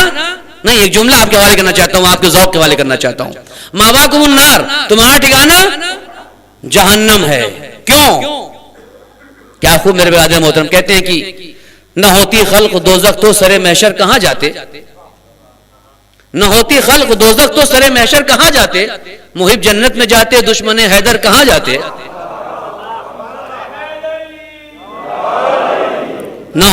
نہیں. ایک جملہ آپ کے حوالے کرنا چاہتا ہوں، آپ کے ذوق کے حوالے کرنا چاہتا ہوں. ماواکم النار، تمہارا ٹھکانہ جہنم ہے. کیوں؟ کیا خوب میرے برادر محترم کہتے ہیں کہ نہ ہوتی خلق دوزخ تو سرے محشر کہاں جاتے، نہ ہوتی خلق دوزخ تو سرے محشر کہاں جاتے. محب جنت میں جاتے، دشمن حیدر کہاں جاتے. نہ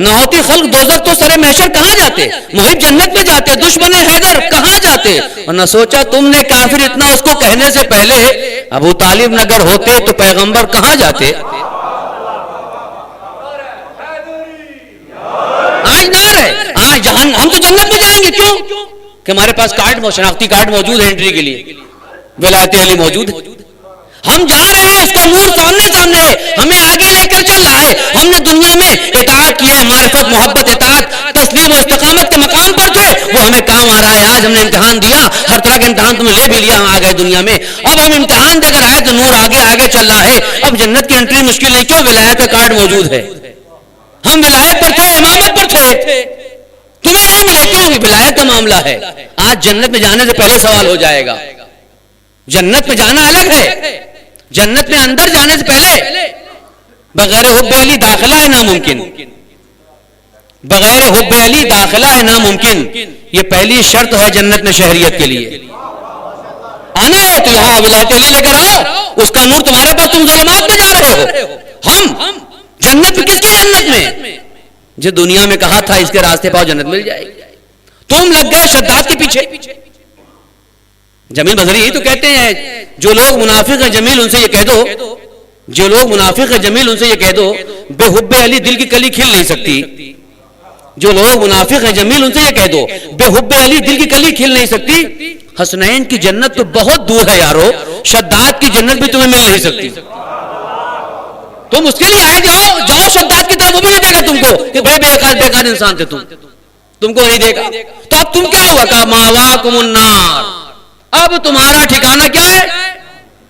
ہوتی خلق دوزخ تو سرے محشر کہاں جاتے. محب جنت میں جاتے، دشمن حیدر کہاں جاتے. اور نہ سوچا تم نے کافر اتنا اس کو کہنے سے پہلے ابو طالب نگر ہوتے تو پیغمبر کہاں جاتے. آج نار ہے، آج ہم تو جنت میں جائیں گے. کیوں؟ کہ ہمارے پاس کارڈ، شناختی کارڈ موجود ہے انٹری کے لیے، ولایت علی موجود ہے. ہم جا رہے ہیں، اس کا نور سامنے ہے، ہمیں آگے لے کر چل رہا ہے. ہم نے دنیا میں اطاعت کی ہے، معرفت، محبت، اطاعت، تسلیم و استقامت کے مقام پر تھے، وہ ہمیں کام آ رہا ہے. آج ہم نے امتحان دیا، ہر طرح کے امتحان تم نے لے بھی لیا، ہم آ گئے دنیا میں. اب ہم امتحان دے کر آئے تو نور آگے آگے چل رہا ہے. اب جنت کی انٹری مشکل نہیں. کیوں؟ ولایت کا کارڈ موجود ہے. ہم ولایت پر تھے، امامت پر تھے، تمہیں نہیں ملا. کیوں؟ ولایت کا معاملہ ہے. آج جنت میں جانے سے پہلے سوال ہو جائے گا. جنت میں جانا الگ ہے، جنت میں اندر جانے سے پہلے بغیر حب علی داخلہ ہے ناممکن. بغیر حب علی داخلہ ہے ناممکن. یہ پہلی شرط ہے جنت میں شہریت کے لیے. آنا ہے تو یہاں ولایت علی لے کر آؤ، اس کا نور تمہارے پاس، تم ظلمات میں جا رہے ہو. ہم جنت میں، کس کی جنت میں؟ جو دنیا میں کہا تھا اس کے راستے پاؤ جنت مل جائے گی. تم لگ گئے شداد کے پیچھے. جمیل بذری یہی تو کہتے ہیں جو لوگ منافق ہیں جمیل ان سے یہ کہہ دو، جو لوگ منافق ہیں جمیل ان سے یہ کہہ دو بے حب علی دل کی کلی کھل نہیں سکتی. جو لوگ منافق ہیں جمیل ان سے یہ کہہ دو بے حب علی دل کی کلی کھل نہیں سکتی. حسنین کی جنت تو بہت دور ہے یارو، شداد کی جنت بھی تمہیں مل نہیں سکتی. تم اس کے لیے آئے جاؤ شداد کی طرف، وہ بھی نہیں دے گا تم کو کہ بھائی بےکار انسان تھے تم کو نہیں دے گا. تو اب تم کیا ہوا؟ کہا ماواکم النار، اب تمہارا ٹھکانہ کیا ہے؟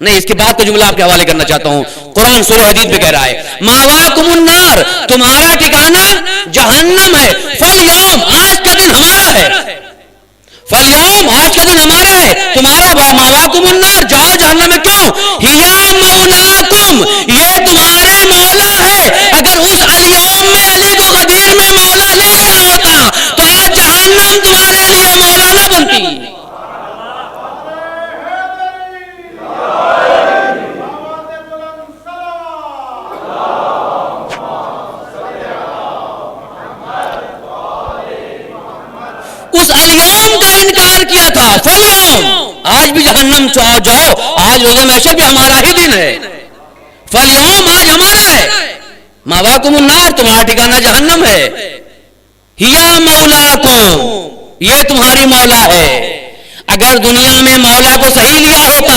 نہیں، اس کے بعد کا جملہ آپ کے حوالے کرنا چاہتا ہوں. قرآن سورہ حدید میں کہہ رہا ہے ماواکم النار، تمہارا ٹھکانہ جہنم ہے. فالیوم، آج کا دن ہمارا ہے. فالیوم، آج کا دن ہمارا ہے. تمہارا ماواکم النار، جاؤ جہنم میں. کیوں؟ ہیا مولاکم، یہ تمہارے مولا ہے. اگر اس الیوم میں علی کو غدیر میں مولا نہیں بنا ہوتا تو آج جہنم تمہارے لیے مولا نہ بنتی. اس الیوم کا انکار کیا تھا. فالیوم، آج بھی جہنم جاؤ، آج روزہ محشر بھی ہمارا ہی دن ہے. فالیوم، آج ہمارا ہے. ماواکم النار، تمہارا ٹھکانہ جہنم ہے. ہیا مولاکم، یہ تمہاری مولا ہے. اگر دنیا میں مولا کو صحیح لیا ہوتا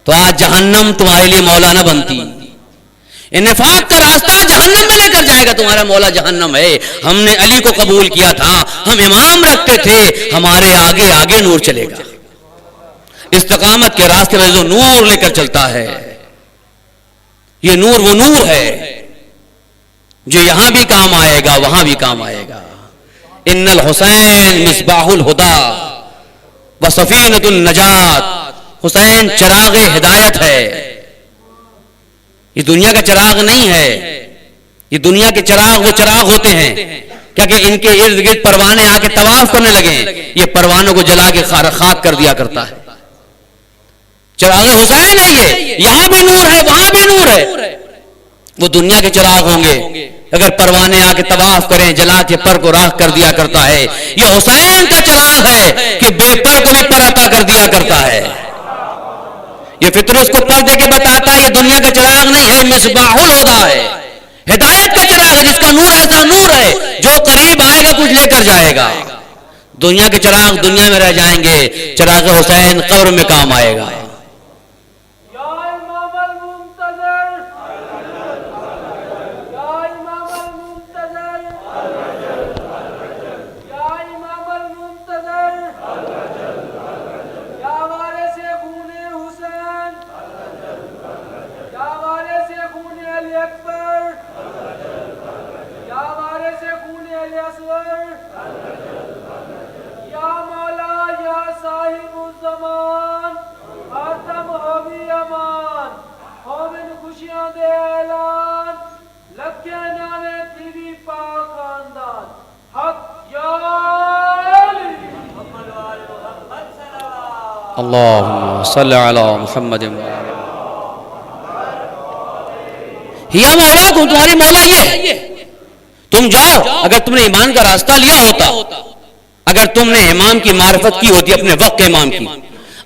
تو آج جہنم تمہارے لیے مولا نہ بنتی. نفاق کا راستہ جہنم میں لے کر جائے گا. تمہارا مولا جہنم ہے. ہم نے علی کو قبول کیا تھا، ہم امام رکھتے تھے، ہمارے آگے آگے نور چلے گا. استقامت کے راستے میں جو نور لے کر چلتا ہے، یہ نور وہ نور ہے جو یہاں بھی کام آئے گا وہاں بھی کام آئے گا. ان الحسین مصباح الہدی وسفینۃ النجات، حسین چراغ ہدایت ہے. یہ دنیا کا چراغ نہیں ہے. یہ دنیا کے چراغ وہ چراغ ہوتے ہیں کیا کہ ان کے ارد گرد پروانے آ کے طواف کرنے لگے. یہ پروانوں کو جلا کے خاک کر دیا کرتا ہے. چراغ حسین ہے یہ، یہاں بھی نور ہے وہاں بھی نور ہے. وہ دنیا کے چراغ ہوں گے، اگر پروانے آ کے طواف کریں جلا کے پر کو راکھ کر دیا کرتا ہے. یہ حسین کا چراغ ہے کہ بے پر کو بھی پر عطا کر دیا کرتا ہے. یہ فطرت کو پر دے کے بتاتا ہے یہ دنیا کا چراغ نہیں ہے، مصباح الہدی ہے، ہدایت کا چراغ ہے، جس کا نور ایسا نور ہے جو قریب آئے گا کچھ لے کر جائے گا. دنیا کے چراغ دنیا میں رہ جائیں گے، چراغ حسین قبر میں کام آئے گا. اللہم صلی علی محمد. ہیا مولاکم، تمہاری مولا یہ. تم جاؤ، اگر تم نے ایمان کا راستہ لیا ہوتا، اگر تم نے امام کی معرفت کی ہوتی، اپنے وقت امام کی،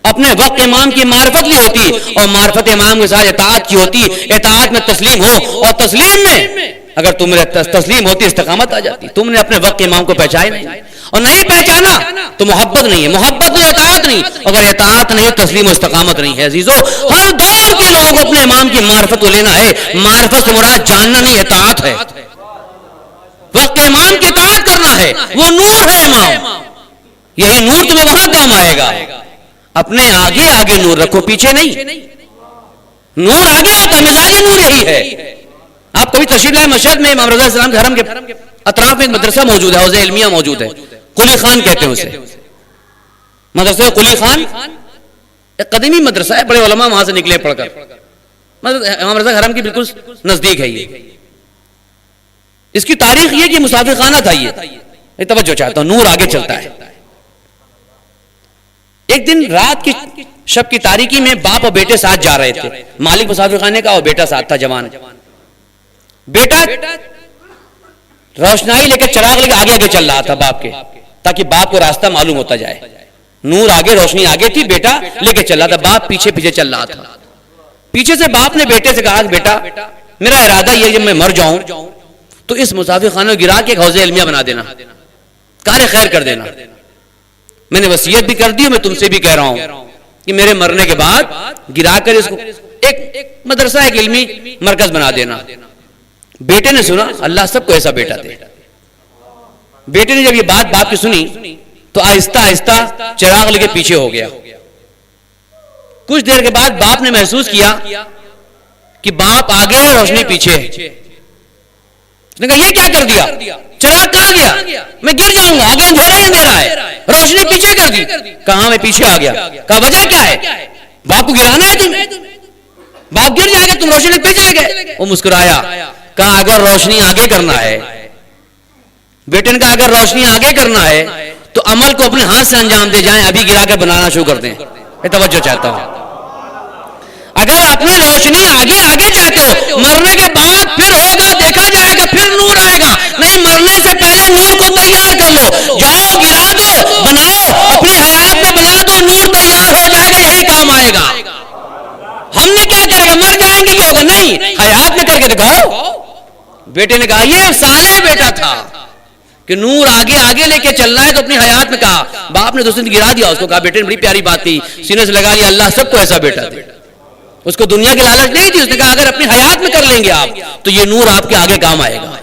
اپنے وقت امام کی معرفت لی ہوتی اور معرفت امام کے ساتھ اطاعت کی ہوتی، اطاعت میں تسلیم ہو اور تسلیم میں اگر تم تسلیم ہوتی استقامت آ جاتی. تم نے اپنے وقت امام کو پہچانا نہیں اور نہیں پہچانا تو محبت نہیں ہے. محبت نہیں، اطاعت نہیں. اگر اطاعت نہیں تسلیم و استقامت نہیں ہے. عزیزو، ہر دور کے لوگ اپنے امام کی معرفت کو لینا ہے. معرفت سے مراد جاننا نہیں، اطاعت ہے. وقت امام کی اطاعت کرنا ہے، وہ نور ہے امام. یہی نور تمہیں وہاں کام آئے گا. اپنے آگے آگے نور رکھو، پیچھے نہیں. نور آگے ہوتا ہے، مزاج نور یہی ہے. آپ کبھی تشریف لائے مشہد میں امام رضا علیہ السلام کے حرم کے اطراف میں ایک مدرسہ موجود ہے، حوض علمیہ موجود ہے، قلی خان کہتے ہیں اسے. مدرسہ قلی خان ایک قدیمی مدرسہ ہے، بڑے علماء وہاں سے نکلے پڑھ کر. امام رضا حرم کی بالکل نزدیک ہے یہ. اس کی تاریخ یہ کہ مسافر خانہ تھا. یہ توجہ چاہتا ہوں، نور آگے چلتا ہے. ایک دن رات کی شب کی تاریکی میں باپ اور بیٹے ساتھ جا رہے تھے. مالک مسافر خانے کا اور بیٹا ساتھ تھا، جوان. بیٹا روشنائی لے کے چراغ لے کے آگے آگے چل رہا تھا باپ کے. تاکہ باپ کو راستہ معلوم ہوتا جائے. نور آگے روشنی آگے تھی, بیٹا لے کے چل رہا تھا, باپ پیچھے پیچھے چل رہا تھا. پیچھے سے باپ نے بیٹے سے کہا بیٹا میرا ارادہ یہ جب میں مر جاؤں تو اس مسافر خانے کو گرا کے ایک حوض علمیہ بنا دینا, کار خیر کر دینا. میں نے وصیت بھی کر دی, میں تم سے بھی کہہ رہا ہوں کہ میرے مرنے کے بعد گرا کر اس کو ایک مدرسہ, ایک علمی مرکز بنا دینا. بیٹے نے سنا, اللہ سب کو ایسا بیٹا دے. بیٹے نے جب یہ بات باپ کی سنی تو آہستہ آہستہ چراغ لے کے پیچھے ہو گیا. کچھ دیر کے بعد باپ نے محسوس کیا کہ باپ آگے ہے, روشنی پیچھے ہے. اس نے کہا یہ کیا کر دیا, چراغ کہاں گیا, میں گر جاؤں گا, آگے اندھیرا ہی اندھیرا ہے, روشنی پیچھے کر دی. کہاں میں پیچھے آ گیا. کہا وجہ کیا ہے, باپ کو گرانا ہے تمہیں, باپ گر جائے گا, تم روشنی پیچھے گئے. وہ مسکرایا, کہا اگر روشنی آگے کرنا ہے, بیٹے نے کہا اگر روشنی آگے کرنا ہے تو عمل کو اپنے ہاتھ سے انجام دے جائیں, ابھی گرا کر بنانا شروع کر دیں. میں توجہ چاہتا ہوں, اگر اپنی روشنی آگے آگے چاہتے ہو, مرنے کے بعد پھر ہوگا, دیکھا جائے گا, پھر نور آئے گا. نہیں, مرنے سے پہلے نور کو تیار کر لو, جاؤ گرا دو, بناؤ, اپنی حیات میں بنا دو, نور تیار ہو جائے گا, یہی کام آئے گا. ہم نے کیا کرے گا, مر جائیں گے کیا ہوگا, نہیں, حیات میں کر کے دکھاؤ. بیٹے نے کہا یہ صالح بیٹا تھا کہ نور آگے آگے لے کے چلنا ہے تو اپنی حیات میں. کہا باپ نے دوسرے دن گرا دیا اس کو, کہا بیٹے نے بڑی پیاری بات تھی, سینے سے لگا لیا, اللہ سب کو ایسا بیٹا دے. اس کو دنیا کی لالچ نہیں تھی, اس نے کہا اگر اپنی حیات میں کر لیں گے آپ تو یہ نور آپ کے آگے کام آئے گا.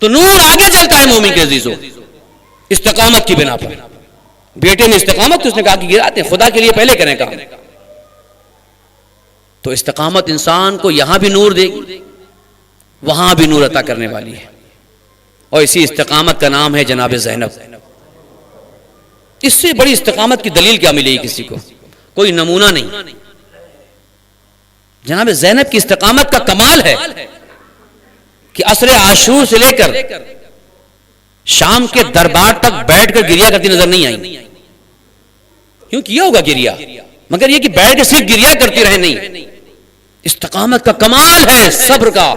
تو نور آگے چلتا ہے مومن کے عزیزوں, استقامت کی بنا پر. بیٹے نے استقامت, اس نے کہا کہ گراتے ہیں, خدا کے لیے پہلے کریں کام. تو استقامت انسان کو یہاں بھی نور دے گی, وہاں بھی نور عطا کرنے والی ہے. اور اسی استقامت کا نام ہے جناب زینب. اس سے بڑی استقامت کی دلیل کیا ملے گی کسی کو, کوئی نمونہ نہیں. جناب زینب کی استقامت کا کمال ہے کہ عصر عاشور سے لے کر شام کے دربار تک بیٹھ کر گریا کرتی نظر نہیں آئی. کیوں کیا ہوگا گریا, مگر یہ کہ بیٹھ کے صرف گریا کرتی رہے, نہیں. استقامت کا کمال ہے, صبر کا.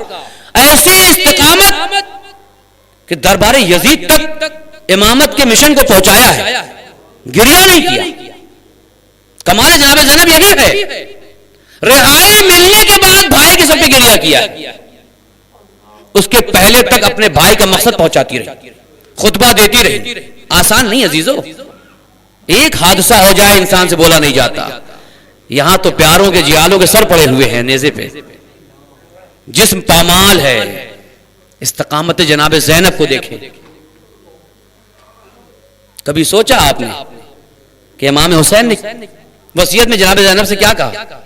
ایسی استقامت کہ دربار یزید تک امامت کے مشن کو پہنچایا ہے, گریا نہیں کیا. کمال جناب زینب یہی ہے. رہائی ملنے کے بعد بھائی کے سر پہ گریا کیا, اس کے پہلے تک اپنے بھائی کا مقصد پہنچاتی رہی, خطبہ دیتی رہی. آسان نہیں عزیزو, ایک حادثہ ہو جائے انسان سے بولا نہیں جاتا. یہاں تو پیاروں کے جیالوں کے سر پڑے ہوئے ہیں نیزے پہ, جسم پامال ہے. استقامت جناب زینب کو دیکھیں. کبھی سوچا آپ نے کہ امام حسین نے وصیت میں جناب زینب سے کیا کہا؟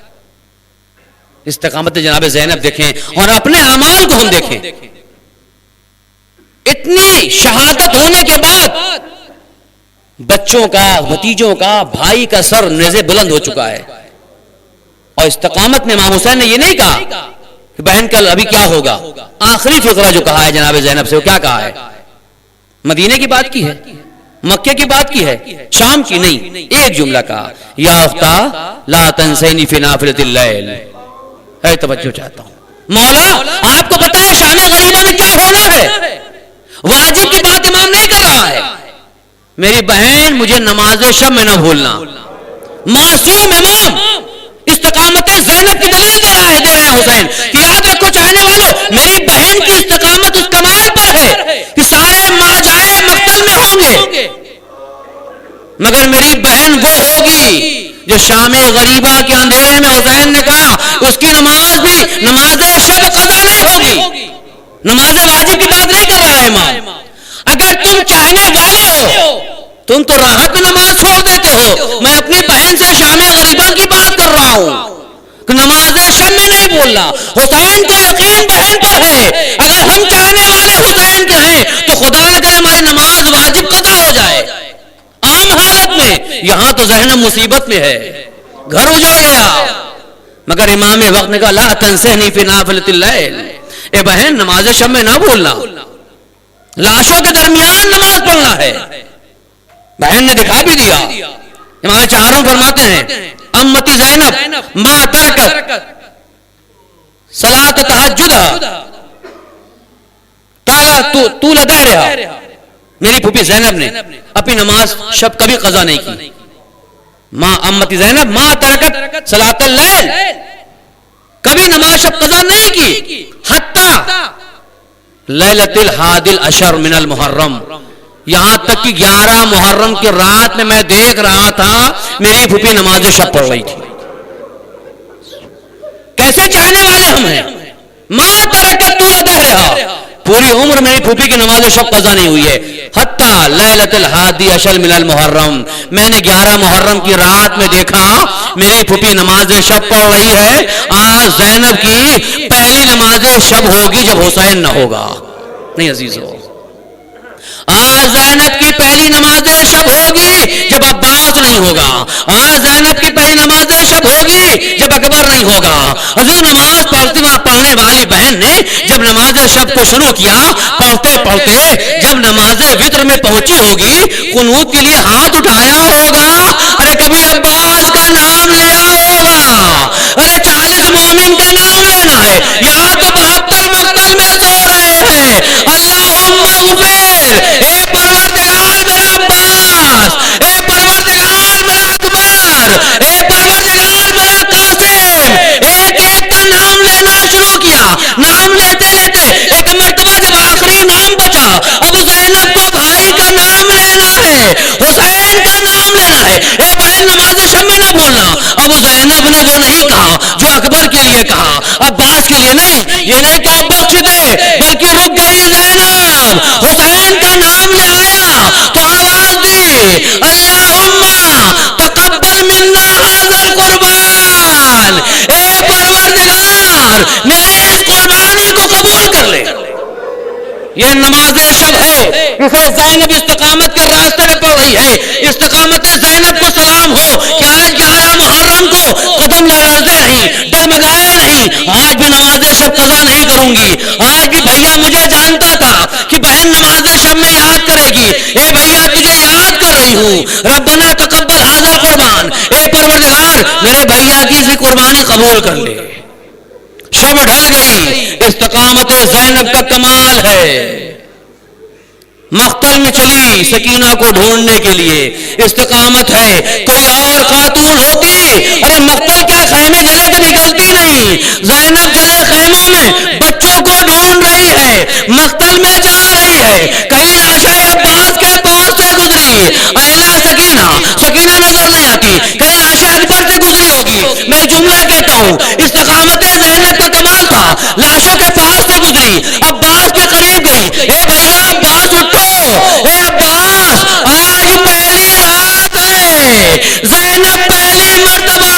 استقامت جناب زینب دیکھیں اور اپنے اعمال کو ہم دیکھیں. اتنی شہادت ہونے کے بعد بچوں کا, بھتیجوں کا, بھائی کا سر نیزے بلند ہو چکا ہے. اور استقامت میں امام حسین نے یہ نہیں کہا کہ بہن کل ابھی کیا ہوگا. آخری فقرہ جو کہا ہے جناب زینب سے, وہ کیا کہا ہے؟ مدینے کی بات کی ہے, مکے کی بات کی ہے, شام کی نہیں. ایک جملہ کہا, یا اختہ لا تنسینی فی نافلۃ اللیل. ہے توجہ چاہتا ہوں, مولا آپ کو پتہ ہے شان غریبہ میں کیا ہونا ہے, واجب کی بات امام نہیں کر رہا ہے. میری بہن مجھے نماز شب میں نہ بھولنا. معصوم امام استقامت زینب کی دلیل دے رہا ہے, دے رہے ہیں حسین کہ یاد رکھو چاہنے والوں, میری بہن کی استقامت اس کمال پر ہے کہ سارے ماجائے مقتل میں ہوں گے, مگر میری بہن وہ ہوگی جو شام غریبہ کے اندھیرے میں حسین نے کہا اس کی نماز بھی نماز شب قضا نہیں ہوگی. نماز واجب کی بات نہیں کر رہا ہے امام. اگر تم چاہنے والے ہو تم تو راحت میں نماز چھوڑ دیتے ہو. میں اپنی بہن سے شام غریبہ کی بات کر رہا ہوں کہ نماز شب میں نہیں بولنا. حسین کا یقین بہن پر ہے, اگر ہم چاہنے والے حسین کے ہیں تو خدا نہ کرے ہماری نماز واجب قضا ہو جائے عام حالت میں. یہاں تو ذہن مصیبت میں ہے, گھر اجڑ گیا. مگر امام وقت نے کہا لا تنسینی فی نافلۃ اللیل, اے بہن نماز شب میں نہ بولنا, لاشوں کے درمیان نماز پڑھنا ہے. بہن نے دکھا بھی دیا. امام چہاروں فرماتے ہیں امتی زینب ما ترکت صلاۃ تہجدہ طول دہرہا میری پھوپھی زینب نے اپنی نماز شب کبھی قضا نہیں کی. ماں امتی زینب ما ترکت صلاۃ اللیل، کبھی نماز شب قضا نہیں کی. حتی لیلۃ الحادی العشر من المحرم، یہاں تک کہ 11 محرم کی رات میں دیکھ رہا تھا میری پھوپھی نماز شب پڑھ رہی تھی. کیسے چاہنے والے ہم ہیں. ما ترکت ادھرها، پوری عمر میری پھوپھی کی نماز شب قضا نہیں ہوئی ہے. حتی لیلۃ الحادی عشر من المحرم، میں نے 11 محرم کی رات میں دیکھا میری پھوپھی نماز شب پڑھ رہی ہے. آج زینب کی پہلی نماز شب ہوگی جب حسین نہ ہوگا. نہیں عزیزو، آج زینب کی پہلی نماز شب ہوگی جب عباس نہیں ہوگا. آج زینب کی پہلی نماز شب ہوگی جب اکبر نہیں ہوگا. عزیز، نماز پڑھنے والی بہن نے جب نماز شب کو شروع کیا، پڑھتے پڑھتے جب نماز وتر میں پہنچی ہوگی، قنوت کے لیے ہاتھ اٹھایا ہوگا. ارے کبھی عباس کا نام لیا ہوگا. ارے 40 مومن کا نام لینا ہے. یہاں تو 72 مقتل میں سو رہے ہیں. اللہم اغفر، اے پروردگار میرا عباس، اے پروردگار میرا اکبر، اے پروردگار میرا قاسم. ایک ایک کا نام لینا شروع کیا. نام لیتے لیتے ایک مرتبہ جب آخری نام بچا، اب زینب کو بھائی کا نام لینا ہے، حسین کا نام لینا ہے. اے بہن نماز شب میں نہ بھولنا. اب زینب نے وہ نہیں کہا جو اکبر کے لیے کہا، عباس کے لیے نہیں. یہ نہیں کہ اب بخش دے، بلکہ رک گئی زینب. حسین کا نام لے آیا تو آواز دی، اللہم تقبل منا ھذا القربان. اے پروردگار میرے اس قربانی کو قبول کر لے. یہ نماز شب ہے جسے زینب استقامت کے راستے میں پڑھ رہی ہے. استقامت زینب کو سلام ہو کہ آج 11 محرم کو قدم لرزے نہیں، ڈگمگائے نہیں. آج بھی نماز شب قضا نہیں کروں گی. آج بھی بھیا مجھے جانتا تھا کہ بہن نماز شب میں یاد کرے گی. اے بھیا تجھے یاد کر رہی ہوں. ربنا تقبل ھذا القربان، اے پروردگار میرے بھیا کی اس قربانی قبول کر لے. شب ڈھل گئی. استقامت زینب کا کمال ہے. مقتل میں چلی سکینہ کو ڈھونڈنے کے لیے. استقامت ہے. کوئی اور خاتون ہوتی، ارے مقتل کے خیمے جلے کے نکلتی نہیں. زینب جلے خیموں میں بچوں کو ڈھونڈ رہی ہے، مقتل میں جا رہی ہے. کہیں لاشیں عباس کے پاس سے گزری، اہلا سکینہ نظر نہیں آتی. کہیں لاشیں اکبر سے گزری ہوگی. میں جملہ کہتا ہوں، استقامت زینب کا کمال تھا. لاشوں کے پاس سے گزری، عباس کے قریب گئی. اے بھیا عباس اٹھو، اے عباس آج پہلی رات ہے. زینب پہلی مرتبہ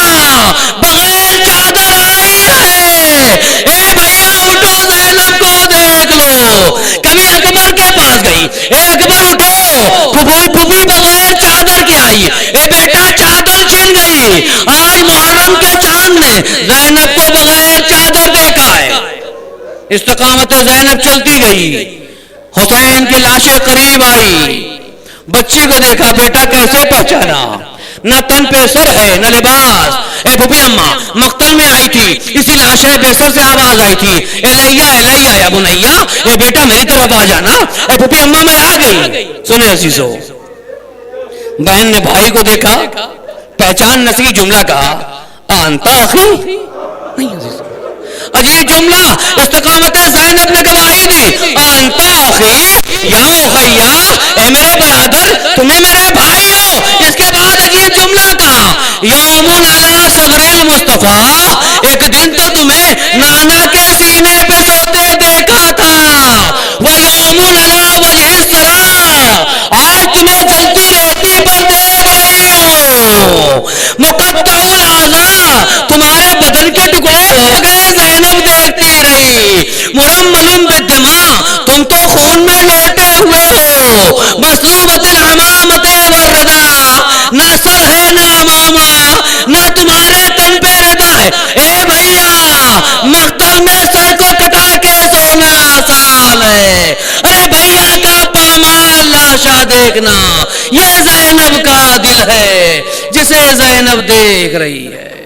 بغیر چادر آئی ہے. اے بھیا اٹھو، زینب کو دیکھ لو. کبھی اکبر کے پاس گئی، اے اکبر اٹھو، پھوپھی بغیر چادر کے آئی. اے بیٹا چادر چھن گئی. آج محرم کے چاند نے زینب کو بغیر چادر دیکھا ہے. استقامت زینب چلتی گئی. حسین کی لاشیں قریب آئی. بچی کو دیکھا، بیٹا کیسے پہچانا؟ نہ تن پہ سر ہے نہ لباس. اے پھوپھی اماں مقتل میں آئی تھی، اسی لاشیں بے سر سے آواز آئی تھی، الیہ الیہ یا بنیا، اے بیٹا میری طرف آ جانا. اے پھوپھی اماں میں آ گئی. سنیں عزیزو، بہن نے بھائی کو دیکھا، پہچان نہ سکی، جملہ کہا انت اخی. نہیں عزیزو، عجیب جملہ. استقامت زینب نے گواہی دی، انت اخی یا اخیا، اے میرے برادر، تمہیں میرے بھائی ہو. اس کے بعد عجیب جملہ کہا، یوم علی صدر المصطفیٰ، ایک دن تو تمہیں نانا کے سینے پہ سوتے دیکھا تھا. ویوم علی وجہ السلام، آج تمہیں جلتی ریتی پر دیکھ رہی ہوں. مقطع الاعضاء، تمہارے بدن کے ٹکڑے ہو گئے، زینب دیکھتی رہی. مرمل بالدماء، تم تو خون میں لیٹے ہوئے ہو. مصلوبۃ العمامۃ والرداء، نہ سر ہے نہ عمامہ، نہ تمہارے تن پہ ردا ہے. اے بھیا مقتل میں سر کو کٹا کے سونا آسان ہے. ارے بھیا کا پامال لاشا دیکھنا، یہ زینب کا دل ہے جسے زینب دیکھ رہی ہے.